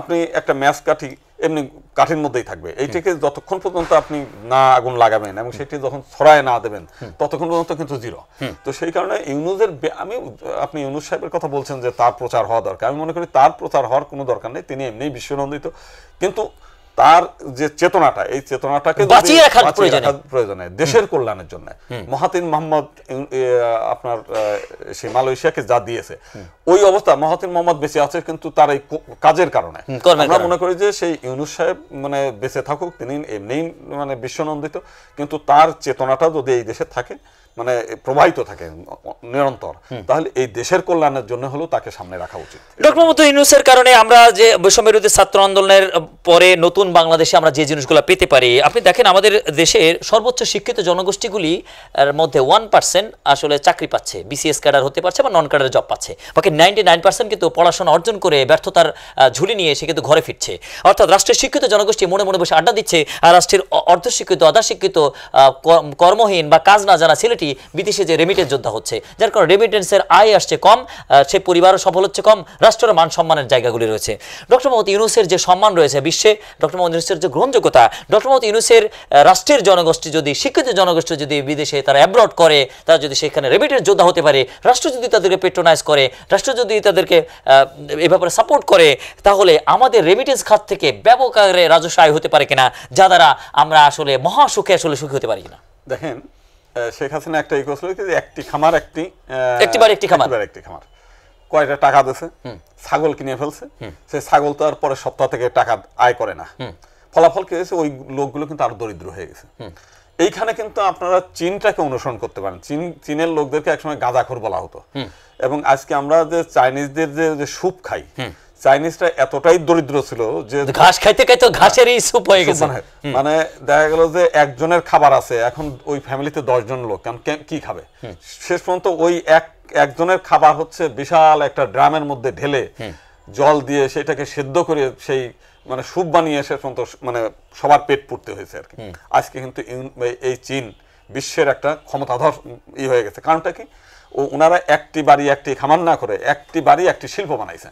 S2: আপনি একটা ম্যাচ কাঠি এমনি কাঠির মধ্যেই থাকবে, এইটাকে যতক্ষণ পর্যন্ত আপনি না আগুন লাগাবেন এবং সেটি যখন ছড়ায় না দেবেন ততক্ষণ পর্যন্ত কিন্তু জিরো। তো সেই কারণে ইউনূসের আপনি ইউনূস সাহেবের কথা বলছেন যে তার প্রচার হওয়া দরকার, আমি মনে করি তার প্রচার হওয়ার কোনো দরকার নেই, তিনি এমনিই বিশ্বনন্দিত, কিন্তু তার যে চেতনাটা, এই চেতনাটাকে
S1: বাঁচিয়ে রাখার
S2: প্রয়োজনে দেশের কল্যাণের জন্য মহাতির মোহাম্মদ আপনার সেই মালয়েশিয়াকে যা দিয়েছে, ওই অবস্থা মহাতির মোহাম্মদ বেঁচে আছে কিন্তু তার এই কাজের কারণে আমরা মনে করি যে সেই ইউনূস সাহেব মানে বেঁচে থাকুক, তিনি এমনিই মানে বিশ্বনন্দিত, কিন্তু তার চেতনাটা যদি এই দেশে থাকে, মানে প্রবাহিত থাকে নিরন্তর, তাহলে এই দেশের কল্যাণের জন্য হলেও তাকে সামনে রাখা উচিত।
S1: ডক্টর মোহাম্মদ ইউনূসের কারণে আমরা যে বৈষম্যবিরোধী ছাত্র আন্দোলনের পরে নতুন বাংলাদেশে আমরা যে জিনিসগুলো পেতে পারি, আপনি দেখেন আমাদের দেশের সর্বোচ্চ শিক্ষিত জনগোষ্ঠীগুলি মধ্যে 1% আসলে চাকরি পাচ্ছে, বিসিএস ক্যাডার হতে পারছে বা নন ক্যাডার জব পাচ্ছে, বাকি 99% কিন্তু পড়াশোনা অর্জন করে ব্যর্থতার ঝুলি নিয়ে সে কিন্তু ঘরে ফিরছে। অর্থাৎ রাষ্ট্রের শিক্ষিত জনগোষ্ঠী মনে মনে বসে আড্ডা দিচ্ছে, আর রাষ্ট্রের অর্ধশিক্ষিত, আধাশিক্ষিত, কর্মহীন বা কাজ না জানা ছেলেটি বিদেশে যে রেমিটেন্স যোদ্ধা হচ্ছে, যার কারণে রেমিটেন্সের আয় আসছে কম, সে পরিবারও সফল হচ্ছে কম, রাষ্ট্রের মান সম্মানের জায়গাগুলি রয়েছে। ডক্টর মোহাম্মদ ইউনূসের যে সম্মান রয়েছে বিশ্বে, ডক্টর মোহাম্মদ ইউনূসের যে গ্রহণযোগ্যতা, ডক্টর মোহাম্মদ ইউনূসের রাষ্ট্রের জনগোষ্ঠী যদি, শিক্ষিত জনগোষ্ঠী যদি বিদেশে তারা অ্যাব্রড করে, তারা যদি সেখানে রেমিটেন্স যোদ্ধা হতে পারে, রাষ্ট্র যদি তাদেরকে পেট্রোনাইজ করে, রাষ্ট্র যদি তাদেরকে এ ব্যাপারে সাপোর্ট করে, তাহলে আমাদের রেমিটেন্স খাত থেকে ব্যাপক আকারে রাজস্ব আয় হতে পারে কিনা, যা দ্বারা আমরা আসলে মহাসুখে আসলে সুখী হতে পারি কিনা।
S2: দেখেন শেখ হাসিনা একটা ই করছিল যে একটি খামার একটি খামার, কয়টা টাকা দিয়েছে, ছাগল কিনে ফেলছে, সেই ছাগল তো আর পরের সপ্তাহ থেকে টাকা আয় করে না, ফলাফল কি হয়েছে, ওই লোকগুলো কিন্তু আরো দরিদ্র হয়ে গেছে। এইখানে কিন্তু আপনারা চীনটাকে অনুসরণ করতে পারেন, চীনের লোকদেরকে একসময় গাঁজাখোর বলা হতো, এবং আজকে আমরা যে চাইনিজদের যে স্যুপ খাই, চাইনিজরা এতটাই দরিদ্র ছিল যে
S1: ঘাস খাইতে খাইতে ঘাসেরই স্যুপ হয়ে গেছে,
S2: মানে দেখা গেল যে একজনের খাবার আছে, এখন ওই ফ্যামিলিতে 10 জন লোক, কারণ কি খাবে, শেষ পর্যন্ত ওই একজনের খাবার হচ্ছে বিশাল একটা ড্রামের মধ্যে ঢেলে জল দিয়ে সেটাকে সেদ্ধ করে সেই মানে স্যুপ বানিয়ে শেষ পর্যন্ত মানে সবার পেট পুড়তে হয়েছে আর কি। আজকে কিন্তু এই চীন বিশ্বের একটা ক্ষমতাধর হয়ে গেছে, কারণটা কি, ওনারা একটি বাড়ি একটি খামার না করে একটি বাড়ি একটি শিল্প বানাইছে।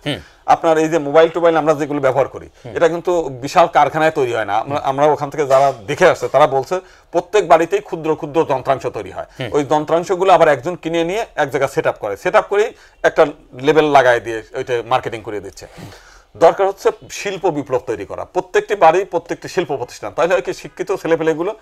S2: আপনার এই যে মোবাইল টোবাইল আমরা যেগুলো ব্যবহার করি, এটা কিন্তু বিশাল কারখানায় তৈরি হয় না, আমরা ওখান থেকে যারা দেখে আসছে তারা বলছে প্রত্যেক বাড়িতেই ক্ষুদ্র ক্ষুদ্র যন্ত্রাংশ তৈরি হয়, ওই যন্ত্রাংশগুলো আবার একজন কিনে নিয়ে এক জায়গায় সেট আপ করে একটা লেবেল লাগাই দিয়ে ওইটা মার্কেটিং করে দিচ্ছে। দরকার হচ্ছে শিল্প বিপ্লব তৈরি করা, প্রত্যেকটি বাড়ি প্রত্যেকটি শিল্প প্রতিষ্ঠান, তাহলে কি শিক্ষিত ছেলেপেলেগুলো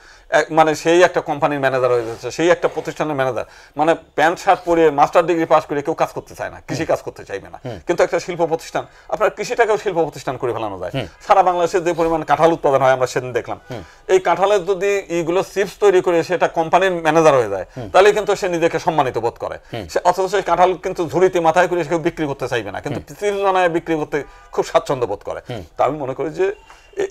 S2: মানে সেই একটা কোম্পানির ম্যানেজার হয়ে যাচ্ছে, সেই একটা প্রতিষ্ঠানের ম্যানেজার, মানে প্যান্ট শার্ট পরে মাস্টার ডিগ্রি পাস করে কেউ কাজ করতে চায় না, কৃষি কাজ করতে চাইবে না, কিন্তু একটা শিল্প প্রতিষ্ঠান, আপনার কৃষিটাকেও শিল্প প্রতিষ্ঠান করে ফেলানো যায়। সারা বাংলাদেশে যে পরিমাণ কাঁঠাল উৎপাদন হয় আমরা সেদিন দেখলাম, এই কাঁঠালের যদি এইগুলো চিপস তৈরি করে সেটা কোম্পানির ম্যানেজার হয়ে যায়, তাহলে কিন্তু সে নিজেকে সম্মানিত বোধ করে, অথচ সেই কাঁঠাল কিন্তু ঝুড়িতে মাথায় করে কেউ বিক্রি করতে চাইবে না, কিন্তু বিক্রি করতে খুব স্বাচ্ছন্দ্য বোধ করে। তা আমি মনে করি যে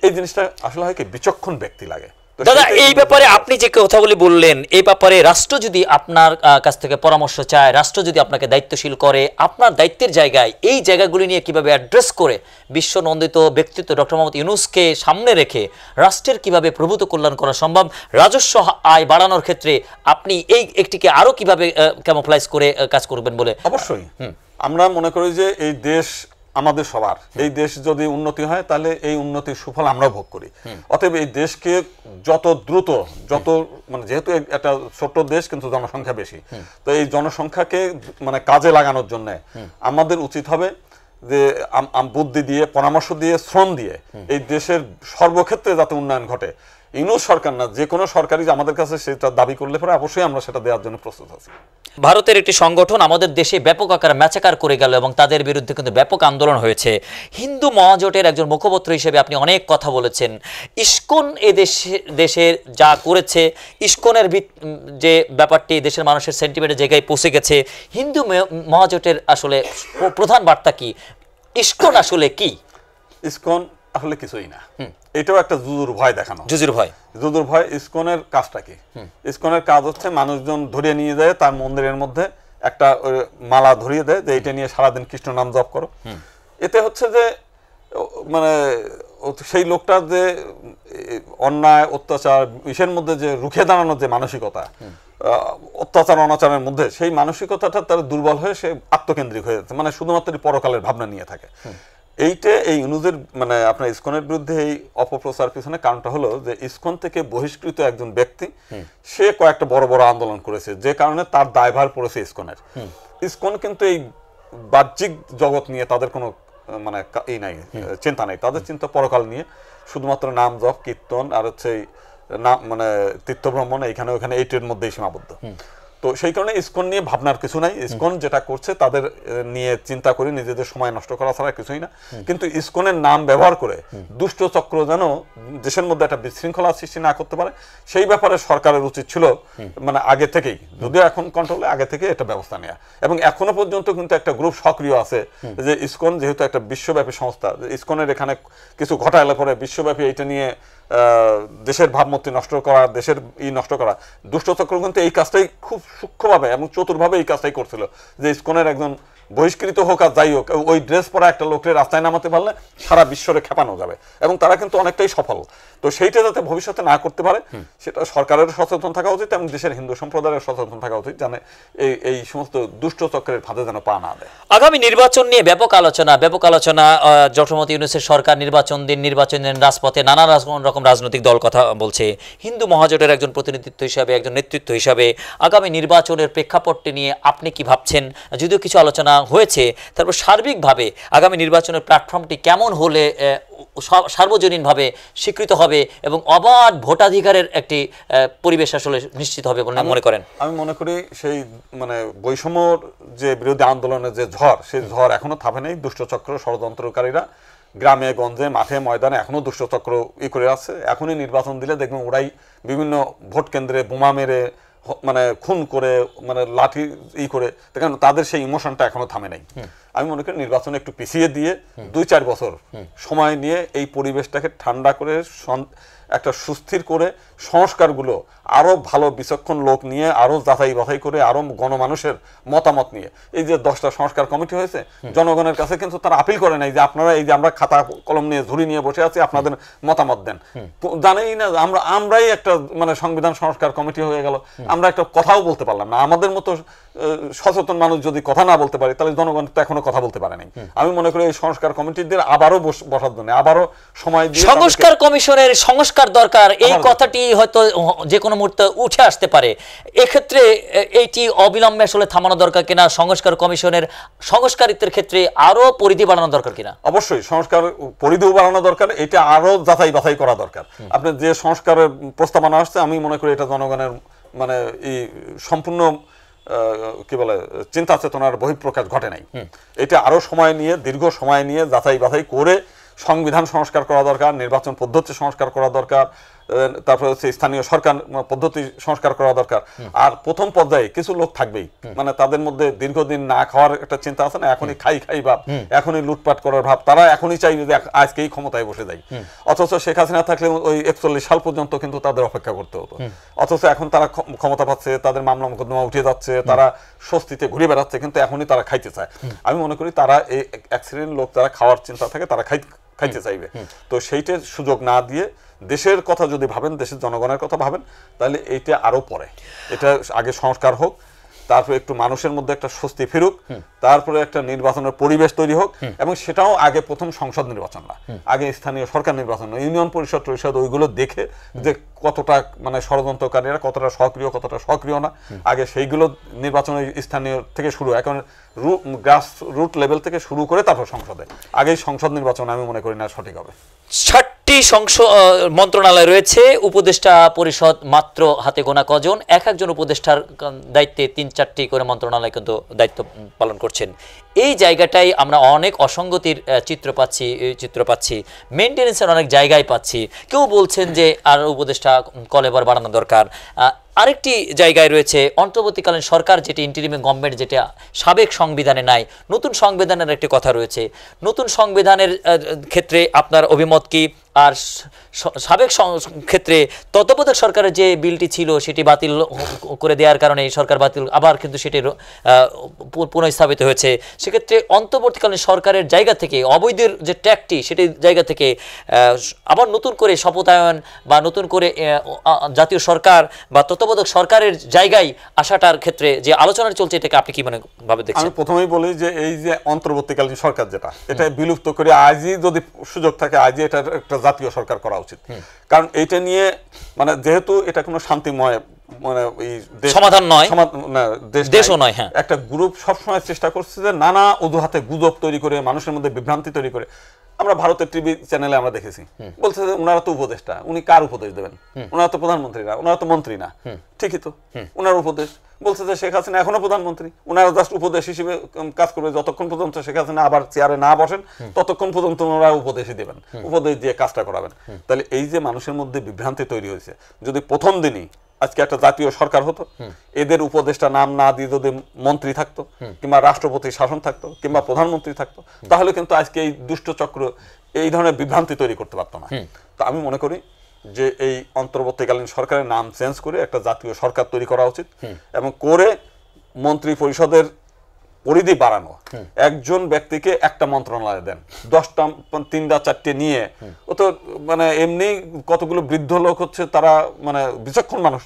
S2: এই জিনিসটা আসলে হয় কি বিচক্ষণ ব্যক্তি লাগে।
S1: দাদা, এই ব্যাপারে আপনি যে কথাগুলি বললেন, এই ব্যাপারে রাষ্ট্র যদি আপনার কাছ থেকে পরামর্শ চায়, রাষ্ট্র যদি আপনাকে দায়িত্বশীল করে, আপনার দায়িত্বের জায়গায় এই জায়গাগুলি নিয়ে কিভাবে অ্যাড্রেস করে বিশ্ব নন্দিত ব্যক্তিত্ব ডক্টর মোহাম্মদ ইউনূসকে সামনে রেখে রাষ্ট্রের কিভাবে প্রভূত কল্যাণ করা সম্ভব, রাজস্ব আয় বাড়ানোর ক্ষেত্রে আপনি এই একটিকে আরো কিভাবে ক্যামোফ্লাইজ করে কাজ করবেন বলে?
S2: অবশ্যই আমরা মনে করি যে এই দেশ আমাদের সবার, এই দেশ যদি উন্নতি হয় তাহলে এই উন্নতির সুফল আমরা ভোগ করি। অতএব এই দেশকে যত দ্রুত, যত মানে যেহেতু একটা ছোট দেশ কিন্তু জনসংখ্যা বেশি, তো এই জনসংখ্যাকে মানে কাজে লাগানোর জন্য আমাদের উচিত হবে যে বুদ্ধি দিয়ে, পরামর্শ দিয়ে, শ্রম দিয়ে এই দেশের সর্বক্ষেত্রে যাতে উন্নয়ন ঘটে। ইউনূস সরকার না, যে কোনো সরকারই যে আমাদের কাছে সেটা দাবি করলে পরে অবশ্যই আমরা সেটা দেওয়ার জন্য প্রস্তুত আছি।
S1: ভারতের একটি সংগঠন আমাদের দেশে ব্যাপক আকার ম্যাচাকার করে গেল এবং তাদের বিরুদ্ধে কিন্তু ব্যাপক আন্দোলন হয়েছে। হিন্দু মহাজোটের একজন মুখপাত্র হিসেবে আপনি অনেক কথা বলেছেন। ইসকন এ দেশের যা করেছে, ইসকনের যে ব্যাপারটি দেশের মানুষের সেন্টিমেন্টের জায়গায় পৌঁছে গেছে, হিন্দু মহাজোটের আসলে প্রধান বার্তা কি? ইসকন আসলে কি?
S2: ইসকন আসলে কিছুই না, এটাও একটা জুজুর ভয় দেখানো।
S1: জুজুর ভয়,
S2: জুজুর ভয়। ইসকনের কাজটা কি? ইসকনের কাজ হচ্ছে মানুষজন ধরিয়ে নিয়ে যায় তার মন্দিরের মধ্যে একটা মালা ধরিয়ে দেয় যে এটা নিয়ে সারাদিন কৃষ্ণ নাম জপ করো। এতে হচ্ছে যে মানে সেই লোকটার যে অন্যায় অত্যাচার ইসের মধ্যে যে রুখে দাঁড়ানোর যে মানসিকতা, অত্যাচার অনাচারের মধ্যে সেই মানসিকতাটা তার দুর্বল হয়ে সে আত্মকেন্দ্রিক হয়ে যাচ্ছে, মানে শুধুমাত্র পরকালের ভাবনা নিয়ে থাকে। এইটা এই ইউনূসের মানে আপনার ইসকনের বিরুদ্ধে এই অপপ্রচার পিছনে কারণটা হলো যে ইসকন থেকে বহিষ্কৃত একজন ব্যক্তি সে কয়েকটা বড় বড় আন্দোলন করেছে, যে কারণে তার দায়ভার পড়েছে ইসকনের। ইসকন কিন্তু এই বাহ্যিক জগৎ নিয়ে তাদের কোনো মানে এই নাই, চিন্তা নাই। তাদের চিন্তা পরকাল নিয়ে, শুধুমাত্র নাম জপ কীর্তন আর হচ্ছে নাম মানে তীর্থভ্রমণ এইখানে ওখানে এইটার মধ্যেই সীমাবদ্ধ। তো সেই কারণে ইসকন নিয়ে ভাবনার কিছু নাই। ইসকন যেটা করছে তাদের নিয়ে চিন্তা করে নিজেদের সময় নষ্ট করা ছাড়া কিছুই না। কিন্তু ইসকনের নাম ব্যবহার করে দুষ্ট চক্র যেন দেশের মধ্যে একটা বিশৃঙ্খলা সৃষ্টি না করতে পারে, সেই ব্যাপারে সরকারের উচিত ছিল মানে আগে থেকেই, যদিও এখন কন্ট্রোলে, আগে থেকে এটা ব্যবস্থা নেওয়া। এবং এখনো পর্যন্ত কিন্তু একটা গ্রুপ সক্রিয় আছে যে ইসকন যেহেতু একটা বিশ্বব্যাপী সংস্থা, ইসকনের এখানে কিছু ঘটাইলে পরে বিশ্বব্যাপী এটা নিয়ে দেশের ভাবমূর্তি নষ্ট করা, দেশের নষ্ট করা, দুষ্টচক্র কিন্তু এই কাজটাই খুব সূক্ষ্মভাবে এবং চতুরভাবে এই কাজটাই করছিল যে ইসকনের একজন বহিষ্কৃত হোক আর যাই হোক ওই ড্রেস পরা একটা লোকের রাস্তায় নামাতে পারলে সারা বিশ্বরে খেপানো যাবে, এবং তারা কিন্তু অনেকটাই সফল। তো সেইটা যাতে ভবিষ্যতে না করতে পারে সেটা সরকারের সচেতন থাকা উচিত এবং দেশের হিন্দু সম্প্রদায়ের সচেতন থাকা উচিত, জানে এই সমস্ত দুষ্ট চক্রের ফাঁদে যেন পা না দেয়।
S1: আগামী নির্বাচন নিয়ে ব্যাপক আলোচনা ডক্টর মোহাম্মদ ইউনূসের সরকার নির্বাচন দিন রাজপথে নানা রকম রাজনৈতিক দল কথা বলছে। হিন্দু মহাজোটের একজন প্রতিনিধিত্ব হিসাবে, একজন নেতৃত্ব হিসাবে আগামী নির্বাচনের প্রেক্ষাপটটি নিয়ে আপনি কি ভাবছেন? যদিও কিছু আলোচনা হয়েছে, তারপর সার্বিকভাবে আগামী নির্বাচনের প্ল্যাটফর্মটি কেমন হলে সার্বজনীনভাবে স্বীকৃত হবে এবং অবাধ ভোটাধিকারের একটি পরিবেশ আসলে নিশ্চিত হবে বলে মনে করেন?
S2: আমি মনে করি সেই মানে বৈষম্যর যে বিরোধী আন্দোলনের যে ঝড়, সেই ঝড় এখনো থামে নেই। দুষ্টচক্র ষড়যন্ত্রকারীরা গ্রামে গঞ্জে মাঠে ময়দানে এখনো দুষ্টচক্র করে আছে। এখনই নির্বাচন দিলে দেখবেন ওরাই বিভিন্ন ভোট কেন্দ্রে বোমা মেরে মানে খুন করে মানে লাঠি করে, দেখেন তাদের সেই ইমোশনটা এখনো থামে নাই। আমি মনে করি নির্বাচনে একটু পিছিয়ে দিয়ে 2-4 বছর সময় নিয়ে এই পরিবেশটাকে ঠান্ডা করে একটা সুস্থির করে সংস্কারগুলো আরো ভালো বিচক্ষণ লোক নিয়ে আরো যাচাই বাছাই করে আরো গণমানুষের মতামত নিয়ে, এই যে 10টা সংস্কার কমিটি হয়েছে, জনগণের কাছে কিন্তু তারা আপিল করে নাই যে আপনারা এই যে আমরা খাতা কলম নিয়ে ঝুড়ি নিয়ে বসে আছি আপনাদের মতামত দেন। জানেই না আমরাই একটা মানে সংবিধান সংস্কার কমিটি হয়ে গেল, আমরা একটা কথাও বলতে পারলাম না। আমাদের মতো সচেতন মানুষ যদি কথা না বলতে পারে তাহলে জনগণ তো এখনো কথা বলতে পারে নাই। আমি মনে করি এই সংস্কার কমিটিদের আবারও বসার জন্য আবারও সময় দিয়ে
S1: সংস্কার কমিশনের সংস্কার দরকার, এই কথাটি হয়তো যে কোনো মুহূর্তে উঠে আসতে পারে। এক্ষেত্রে এইটি অবিলম্বে আসলে থামানো দরকার কিনা? সংস্কার কমিশনের সংস্কারিতের ক্ষেত্রে আরো পরিধি বাড়ানো দরকার কিনা?
S2: অবশ্যই সংস্কার পরিধিও বাড়ানো দরকার, এটা আরো যাচাই বাছাই করা দরকার। আপনি যে সংস্কারের প্রস্তাবনা আসছে আমি মনে করি এটা জনগণের মানে এই সম্পূর্ণ কি বলে চিন্তা চেতনার বহিঃপ্রকাশ ঘটে নাই। এটা আরো সময় নিয়ে, দীর্ঘ সময় নিয়ে যাচাই বাছাই করে সংবিধান সংস্কার করা দরকার, নির্বাচন পদ্ধতি সংস্কার করা দরকার, তারপরে হচ্ছে স্থানীয় সরকার পদ্ধতি সংস্কার করা দরকার। আর প্রথম পর্যায়ে কিছু লোক থাকবেই, মানে তাদের মধ্যে দীর্ঘদিন না খাওয়ার একটা চিন্তা আছে না, এখনই খাই ভাব, এখনই লুটপাট করার ভাব, তারা এখনই চাইবে যে আজকেই ক্ষমতায় বসে যাই। অথচ শেখ হাসিনা থাকলে ওই 41 সাল পর্যন্ত কিন্তু তাদের অপেক্ষা করতে হতো। অথচ এখন তারা ক্ষমতা পাচ্ছে, তাদের মামলা মোকদ্দমা উঠে যাচ্ছে, তারা স্বস্তিতে ঘুরে বেড়াচ্ছে, কিন্তু এখনই তারা খাইতে চায়। আমি মনে করি তারা এই এক শ্রেণীর লোক যারা খাওয়ার চিন্তা থাকে তারা খাইতে চাইবে। তো সেইটার সুযোগ না দিয়ে দেশের কথা যদি ভাবেন, দেশের জনগণের কথা ভাবেন, তাহলে এইটা আরো পরে, এটা আগে সংস্কার হোক, তারপরে একটু মানুষের মধ্যে একটা স্বস্তি ফিরুক, তারপরে একটা নির্বাচনের পরিবেশ তৈরি হোক, এবং সেটাও আগে প্রথম সংসদ নির্বাচন না, আগে স্থানীয় সরকার নির্বাচন না, ইউনিয়ন পরিষদ ওইগুলো দেখে যে কতটা মানে ষড়যন্ত্রকারীরা কতটা সক্রিয় কতটা সক্রিয় না, আগে সেইগুলো নির্বাচন স্থানীয় থেকে শুরু, এখন গ্রাস রুট লেভেল থেকে শুরু করে তারপর সংসদে, আগেই সংসদ নির্বাচন আমি মনে করি না সঠিক হবে।
S1: ৬০টি মন্ত্রণালয় রয়েছে, উপদেষ্টা পরিষদ মাত্র হাতে গোনা কজন, একজন উপদেষ্টার দায়িত্বে ৩-৪টি করে মন্ত্রণালয় কিন্তু দায়িত্ব পালন করছেন। এই জায়গাটাই আমরা অনেক অসঙ্গতির চিত্র পাচ্ছি, মেনটেন্যান্সের অনেক জায়গায় পাচ্ছি। কেউ বলছেন যে আর উপদেষ্টা কলেবার বাড়ানো দরকার। আরেকটি জায়গায় রয়েছে অন্তর্বর্তীকালীন সরকার, যেটি ইন্টারিম গভর্নমেন্ট, যেটা সাবেক সংবিধানে নাই, নতুন সংবিধানের একটি কথা রয়েছে। নতুন সংবিধানের ক্ষেত্রে আপনার অভিমত কি? আর সাবেক ক্ষেত্রে তত্ত্বাবধায়ক সরকারের যে বিলটি ছিল সেটি বাতিল করে দেওয়ার কারণে সরকার বাতিল, আবার কিন্তু সেটি পুনঃস্থাপিত হয়েছে। সেক্ষেত্রে অন্তর্বর্তীকালীন সরকারের জায়গা থেকে অবৈধের যে ট্যাগটি, সেটির জায়গা থেকে আবার নতুন করে শপথায়ন বা নতুন করে জাতীয় সরকার বা তত্ত্বাবধায়ক সরকারের জায়গায় আসাটার ক্ষেত্রে যে আলোচনা চলছে, এটাকে আপনি কি মনে ভাবে দেখছেন?
S2: আমি প্রথমেই বলি যে এই যে অন্তর্বর্তীকালীন সরকার যেটা, এটা বিলুপ্ত করে আজই যদি সুযোগ থাকে আজই এটা একটা জাতীয় সরকার করা উচিত। কারণ এইটা নিয়ে মানে যেহেতু এটা কোনো শান্তিময় মানে
S1: সমাধান নয়, দেশও নয়,
S2: একটা গ্রুপ সবসময় চেষ্টা করছে যে নানা অজুহাতে গুজব তৈরি করে মানুষের মধ্যে বিভ্রান্তি তৈরি করে। আমরা ভারতের টিভি চ্যানেলে আমরা দেখেছি, বলছে যে ওনারা তো উপদেষ্টা, উনি কার উপদেশ দেবেন? ওনারা তো প্রধানমন্ত্রী না, ওনারা তো মন্ত্রী না। ঠিকই তো, ওনার উপদেশ বলছে যে শেখ হাসিনা এখনো প্রধানমন্ত্রী, ওনারা জাস্ট উপদেশ হিসেবে কাজ করবে, যতক্ষণ পর্যন্ত শেখ হাসিনা আবার চেয়ারে না বসেন ততক্ষণ পর্যন্ত ওনারা উপদেশই দেবেন, উপদেশ দিয়ে কাজটা করাবেন। তাহলে এই যে মানুষের মধ্যে বিভ্রান্তি তৈরি হয়েছে, যদি প্রথম দিনই আজকে একটা জাতীয় সরকার হতো, এদের উপদেষ্টা নাম না দিয়ে যদি মন্ত্রী থাকতো, কিংবা রাষ্ট্রপতি শাসন থাকতো, কিংবা প্রধানমন্ত্রী থাকতো, তাহলে কিন্তু আজকে এই দুষ্ট চক্র এই ধরনের বিভ্রান্তি তৈরি করতে পারতো না। তো আমি মনে করি যে এই অন্তর্বর্তীকালীন সরকারের নাম চেঞ্জ করে একটা জাতীয় সরকার তৈরি করা উচিত, এবং করে মন্ত্রী পরিষদের পরিধি বাড়ানো, একজন ব্যক্তিকে একটা মন্ত্রণালয় দেন, 10টা 3টা 4টে নিয়ে, ও তো মানে এমনি কতগুলো বৃদ্ধ লোক হচ্ছে, তারা মানে বিচক্ষণ মানুষ,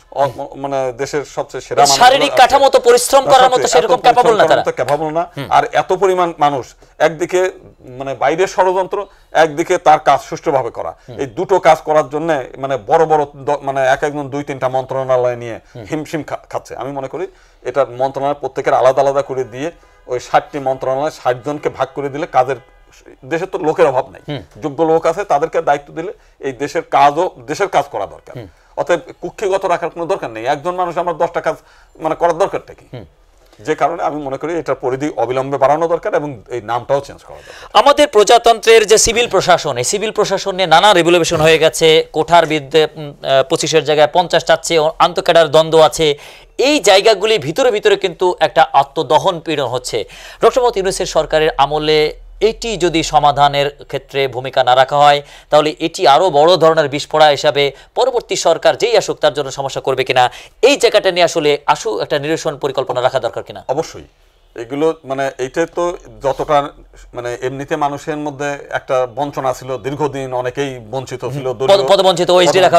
S2: মানে দেশের সবচেয়ে সেরা মানুষ,
S1: শারীরিক কাঠামো তো পরিশ্রম করার মতো সেরকম ক্যাপাবল না, তারা
S2: ক্যাপাবল না। আর এত পরিমাণ মানুষ, একদিকে মানে বাইরের ষড়যন্ত্র, একদিকে তার কাজ সুষ্ঠুভাবে করা, এই দুটো কাজ করার জন্য মানে বড় বড় মানে একজন 2-3টা মন্ত্রণালয় নিয়ে হিমশিম খাচ্ছে। আমি মনে করি এটা মন্ত্রণালয় প্রত্যেকের আলাদা আলাদা করে দিয়ে ওই 60টি মন্ত্রণালয় 60 জনকে ভাগ করে দিলে, কাজের দেশে তো লোকের অভাব নাই, যোগ্য লোক আছে, তাদেরকে দায়িত্ব দিলে এই দেশের কাজ করা দরকার। অতএব কুক্ষিগত রাখার কোনো দরকার নেই, একজন মানুষ আমার 10টা কাজ মানে করার দরকারটা কি? যে কারণে আমি মনে করি এটার পরিধি অবিলম্বে বাড়ানো দরকার, এবং এই নামটাও চেঞ্জ করা দরকার।
S1: আমাদের প্রজাতন্ত্রের যে সিভিল প্রশাসন, এই সিভিল প্রশাসন নিয়ে নানা রেগুলেশন হয়ে গেছে, কোঠার বিরুদ্ধে 25-এর জায়গায় 50 চাচ্ছে, আন্তঃক্যাডার দ্বন্দ্ব আছে। এই জায়গাগুলি ভিতরে ভিতরে কিন্তু একটা আত্মদহন পীড়ন হচ্ছে। ডক্টর মোহাম্মদ ইউনূসের সরকারের আমলে এটি যদি সমাধানের ক্ষেত্রে ভূমিকা না রাখা হয়, তাহলে এটি আরো বড় ধরনের বিস্ফোরা হিসাবে পরবর্তী সরকার যেই আসুক তার জন্য সমস্যা করবে কিনা, এই জায়গাটা নিয়ে আসলে একটা নিরসন পরিকল্পনা রাখা দরকার কিনা?
S2: অবশ্যই এগুলো মানে এইটা তো যতটা মানে এমনিতে মানুষের মধ্যে একটা বঞ্চনা ছিল, দীর্ঘদিন অনেকেই বঞ্চিত ছিল,
S1: পদবঞ্চিত, ওএসডি রাখা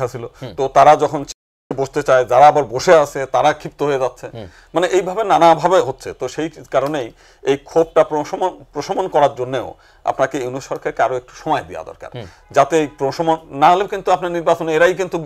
S1: হয়েছিল,
S2: তো তারা যখন বসতে চায়, যারা আবার বসে আছে তারা ক্ষিপ্ত হয়ে যাচ্ছে, মানে এইভাবে নানাভাবে হচ্ছে। তো সেই কারণেই এই ক্ষোভটা প্রশমন করার জন্যও আপনাকে ইউনূস সরকারকে আরো একটু সময় দেওয়া দরকার, যাতে এই প্রশমন না হলেও কিন্তু আপনার নির্বাচনে এরাই কিন্তু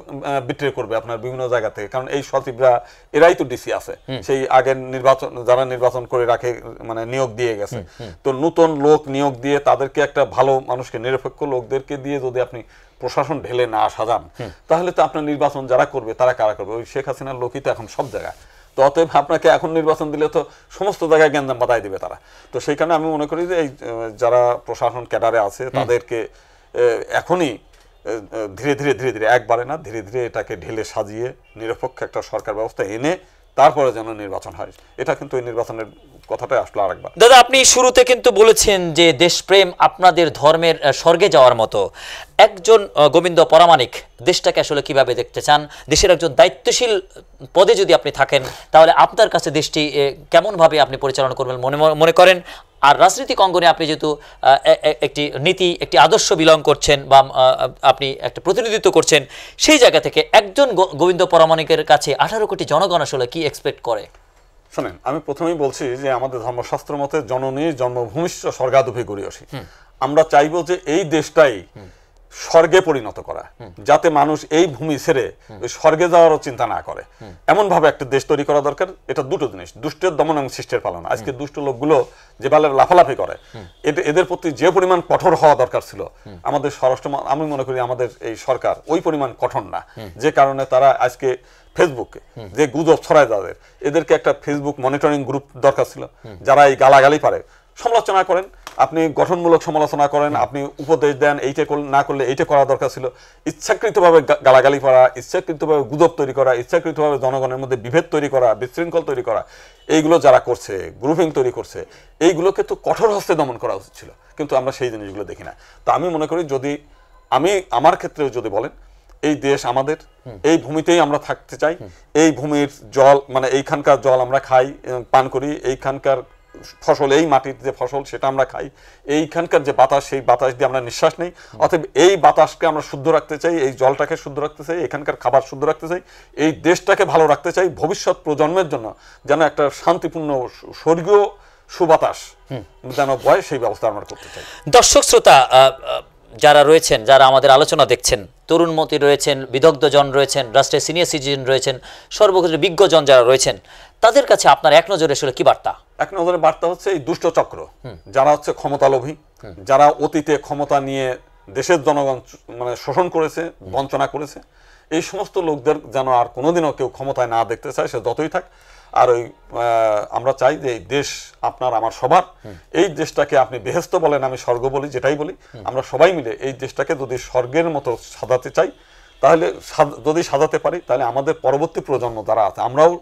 S2: বিট্রে করবে আপনার বিভিন্ন জায়গা থেকে, কারণ এই সচিবরা এরাই তো ডিসি আছে, সেই আগের নির্বাচন যারা নির্বাচন করে রাখে মানে নিয়োগ দিয়ে গেছে। তো নতুন লোক নিয়োগ দিয়ে তাদেরকে একটা ভালো মানুষকে, নিরপেক্ষ লোকদেরকে দিয়ে যদি আপনি প্রশাসন ঢেলে না সাজান, তাহলে তো আপনার নির্বাচন যারা করবে তারা কারা করবে? ওই শেখ হাসিনার লোকই তো এখন সব জায়গায়। তো অতএব আপনাকে এখন নির্বাচন দিলে তো সমস্ত জায়গায় গ্যাঞ্জাম বাধাই দিবে তারা। তো সেই কারণে আমি মনে করি যে এই যারা প্রশাসন ক্যাডারে আছে তাদেরকে এখনই ধীরে ধীরে ধীরে ধীরে একবারে না, ধীরে ধীরে এটাকে ঢেলে সাজিয়ে নিরপেক্ষ একটা সরকার ব্যবস্থা এনে তারপরে যেন নির্বাচন হয়। এটা কিন্তু এই নির্বাচনের কথাটাই আসলো আরেকবার।
S1: দাদা, আপনি শুরুতে কিন্তু বলেছেন যে দেশপ্রেম আপনাদের ধর্মের স্বর্গে যাওয়ার মতো। একজন গোবিন্দ পরামানিক দেশটাকে আসলে কিভাবে দেখতে চান? দেশের একজন দায়িত্বশীল পদে যদি আপনি থাকেন, তাহলে আপনার কাছে দেশটি কেমনভাবে আপনি পরিচালনা করবেন মনে করেন? আর রাজনৈতিক অঙ্গনে আপনি যেহেতু একটি নীতি, একটি আদর্শ বিলং করছেন বা আপনি একটা প্রতিনিধিত্ব করছেন, সেই জায়গা থেকে একজন গোবিন্দ পরামানিকের কাছে 18 কোটি জনগণ আসলে কি এক্সপেক্ট করে?
S2: শোনেন, আমি প্রথমেই বলছি যে আমাদের ধর্মশাস্ত্র মতে জননী জন্মভূমিষ্ঠ স্বর্গাদপি গরিয়সী। আমরা চাইবো যে এই দেশটাই স্বর্গে পরিণত করা, যাতে মানুষ এই ভূমি ছেড়ে ওই স্বর্গে যাওয়ারও চিন্তা না করে, এমন ভাবে একটা দেশ তৈরি করা দরকার। এটা দুটো জিনিস, দুষ্টের দমন এবং শিষ্টের পালন। আজকে দুষ্ট লোকগুলো যেভাবে লাফালাফি করে, এদের প্রতি যে পরিমাণ কঠোর হওয়া দরকার ছিল আমাদের স্বরাষ্ট্র, আমি মনে করি আমাদের এই সরকার ওই পরিমাণ কঠোর না, যে কারণে তারা আজকে ফেসবুকে যে গুজব ছড়ায় তাদের, এদেরকে একটা ফেসবুক মনিটরিং গ্রুপ দরকার ছিল, যারা এই গালাগালি পারে সমালোচনা করেন, আপনি গঠনমূলক সমালোচনা করেন, আপনি উপদেশ দেন, এইটা না করলে এইটা করা দরকার ছিল। ইচ্ছাকৃতভাবে গালাগালি করা, ইচ্ছাকৃতভাবে গুজব তৈরি করা, ইচ্ছাকৃতভাবে জনগণের মধ্যে বিভেদ তৈরি করা, বিশৃঙ্খল তৈরি করা, এইগুলো যারা করছে, গ্রুপিং তৈরি করছে, এইগুলোকে তো কঠোর হস্তে দমন করা উচিত ছিল, কিন্তু আমরা সেই জিনিসগুলো দেখি না। তো আমি মনে করি, যদি আমার ক্ষেত্রে যদি বলেন, এই দেশ আমাদের, এই ভূমিতেই আমরা থাকতে চাই, এই ভূমির জল মানে এইখানকার জল আমরা খাই, পান করি, এইখানকার ফসল, এই মাটির যে ফসল সেটা আমরা খাই, এইখানকার যে বাতাস, সেই বাতাস দিয়ে আমরা নিঃশ্বাস নেই। অতএব এই বাতাসকে আমরা শুদ্ধ রাখতে চাই, এই জলটাকে শুদ্ধ রাখতে চাই, এখানকার খাবার শুদ্ধ রাখতে চাই, এই দেশটাকে ভালো রাখতে চাই, ভবিষ্যৎ প্রজন্মের জন্য যেন একটা শান্তিপূর্ণ স্বর্গীয় সুবাতাস যেন বয়, সেই ব্যবস্থা আমরা করতে চাই।
S1: দর্শক শ্রোতা যারা রয়েছেন, যারা আমাদের আলোচনা দেখছেন, তরুণমতি রয়েছেন, বিদগ্ধজন রয়েছেন, রাষ্ট্রের সিনিয়র সিটিজেন রয়েছেন, সর্বক্ষেত্রে বিজ্ঞজন যারা রয়েছেন, তাদের কাছে আপনার এক নজরে আসলে কি বার্তা?
S2: এক নজরে বার্তা হচ্ছে, এই দুষ্ট চক্র যারা হচ্ছে ক্ষমতালোভী, যারা অতীতে ক্ষমতা নিয়ে দেশের জনগণ মানে শোষণ করেছে, বঞ্চনা করেছে, এই সমস্ত লোকদের যেন আর কোনোদিনও কেউ ক্ষমতায় না দেখতে চায়, সে যতই থাক। আর ওই আমরা চাই যে এই দেশ আপনার আমার সবার, এই দেশটাকে আপনি বেহেশত বলেন, আমি স্বর্গ বলি, যেটাই বলি, আমরা সবাই মিলে এই দেশটাকে যদি স্বর্গের মতো সাজাতে চাই, তাহলে যদি সাজাতে পারি, তাহলে আমাদের পরবর্তী প্রজন্ম যারা আছে, আমরাও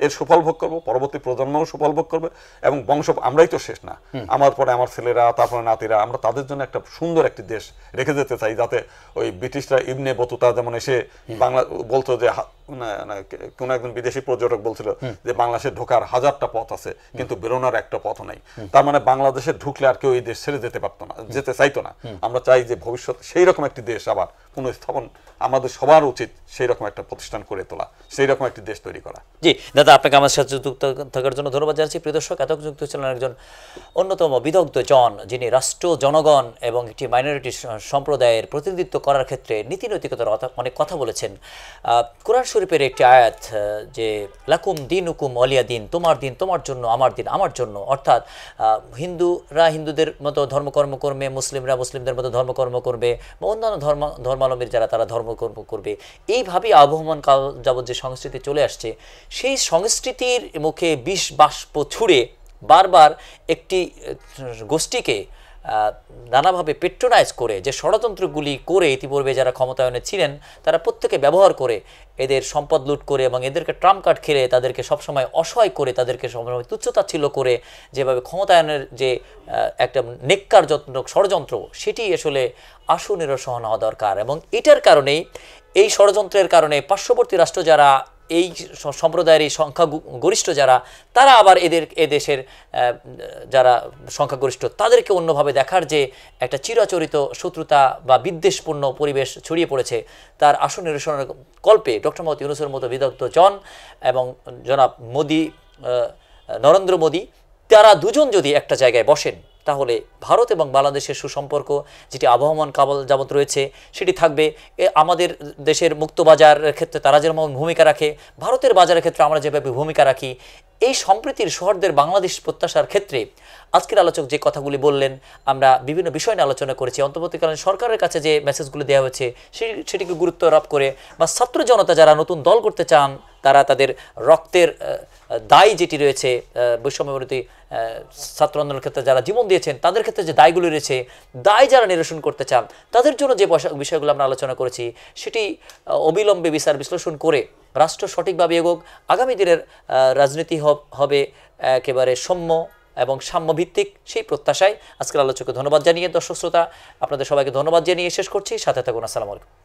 S2: এর সুফল ভোগ করবো, পরবর্তী প্রজন্মও সুফল ভোগ করবে, এবং বংশ আমরাই তো শেষ না, আমার পরে আমার ছেলেরা, তারপরে নাতিরা, আমরা তাদের জন্য একটা সুন্দর একটি দেশ রেখে যেতে চাই, যাতে ওই ব্রিটিশরা ইবনে বতুতা যেমন এসে বাংলা বলতো যে, কোন একজন বিদেশি পর্যটক বলছিল যে বাংলাদেশে ঢোকার 1000টা পথ আছে, কিন্তু বেরোনোর একটা পথ নাই। তার মানে বাংলাদেশে ঢুকলে আর কেউ এই দেশ ছেড়ে যেতে পারতো না, যেতে চাইতো না। আমরা চাই যে ভবিষ্যৎ সেই রকম একটি দেশ আবার পুনঃস্থাপন, আমাদের সবার উচিত সেই রকম একটা প্রতিষ্ঠান করে তোলা, সেই রকম একটি দেশ তৈরি করা।
S1: জি দাদা, আপনাকে আমার সাথে যুক্ত থাকার জন্য ধন্যবাদ জানাচ্ছি। প্রিয় দর্শক, এত যুক্ত ছিলেন একজন অন্যতম বিদগ্ধ জন, যিনি রাষ্ট্র, জনগণ এবং একটি মাইনরিটি সম্প্রদায়ের প্রতিনিধিত্ব করার ক্ষেত্রে নীতি নৈতিকতার অনেক কথা বলেছেন। কোরআন শরীফের একটি আয়াত, যে লাকুম দিন হুকুম অলিয়া দিন, তোমার দিন তোমার জন্য, আমার দিন আমার জন্য, অর্থাৎ হিন্দুরা হিন্দুদের মতো ধর্মকর্ম করবে, মুসলিমরা মুসলিমদের মতো ধর্মকর্ম করবে, বা অন্যান্য ধর্মাবলম্বীর যারা তারা ধর্মকর্ম করবে। এইভাবেই আবহমান কাল যাবৎ যে সংস্কৃতি চলে আসছে, সেই সংস্কৃতির মুখে বিষ বাষ্প ছুড়ে বারবার একটি গোষ্ঠীকে নানাভাবে পেট্রোনাইজ করে, যে ষড়যন্ত্রগুলি করে ইতিপূর্বে যারা ক্ষমতায়নে ছিলেন, তারা প্রত্যেকে ব্যবহার করে এদের সম্পদ লুট করে এবং এদেরকে ট্রাম্প কার্ড খেলে তাদেরকে সবসময় অসহায় করে, তাদেরকে সবসময় তুচ্ছতাচ্ছিল্য করে, যেভাবে ক্ষমতায়নের যে একটা নেককারজনক ষড়যন্ত্র, সেটি আসলে আশু নিরসন হওয়া দরকার। এবং এটার কারণেই, এই ষড়যন্ত্রের কারণে পার্শ্ববর্তী রাষ্ট্র যারা এই সম্প্রদায়ের এই সংখ্যাগরিষ্ঠ যারা, তারা আবার এদেশের যারা সংখ্যাগরিষ্ঠ তাদেরকে অন্যভাবে দেখার যে একটা চিরাচরিত শত্রুতা বা বিদ্বেষপূর্ণ পরিবেশ ছড়িয়ে পড়েছে, তার আশু নিরসনের কল্পে ডক্টর মোহাম্মদ ইউনূসের মতো বিদগ্ধ জন এবং জনাব মোদি, নরেন্দ্র মোদি, তারা দুজন যদি একটা জায়গায় বসেন, তাহলে ভারত এবং বাংলাদেশের সুসম্পর্ক যেটি আবহমান কাল যাবৎ রয়েছে, সেটি থাকবে। আমাদের দেশের মুক্ত বাজারের ক্ষেত্রে তারা যেমন ভূমিকা রাখে, ভারতের বাজারের ক্ষেত্রে আমরা যেভাবে ভূমিকা রাখি, এই সম্প্রীতির সৌহার্দ্যের বাংলাদেশ প্রত্যাশার ক্ষেত্রে আজকের আলোচক যে কথাগুলি বললেন, আমরা বিভিন্ন বিষয় নিয়ে আলোচনা করেছি। অন্তর্বর্তীকালীন সরকারের কাছে যে মেসেজগুলি দেওয়া হয়েছে সেটিকে গুরুত্ব আরোপ করে, বা ছাত্র জনতা যারা নতুন দল করতে চান তারা তাদের রক্তের দায় যেটি রয়েছে বৈষম্য বিরোধী ছাত্র আন্দোলনের ক্ষেত্রে যারা জীবন দিয়েছেন তাদের ক্ষেত্রে যে দায়গুলি রয়েছে, দায় যারা নিরসন করতে চান তাদের জন্য যে বিষয়গুলো আমরা আলোচনা করেছি সেটি অবিলম্বে বিচার বিশ্লেষণ করে রাষ্ট্র সঠিকভাবে এগোক। আগামী দিনের রাজনীতি হবে একেবারে সৌম্য এবং সাম্যভিত্তিক, সেই প্রত্যাশায় আজকের আলোচককে ধন্যবাদ জানিয়ে দর্শক শ্রোতা আপনাদের সবাইকে ধন্যবাদ জানিয়ে শেষ করছি। সাথে থাকুন। আসসালামু আলাইকুম।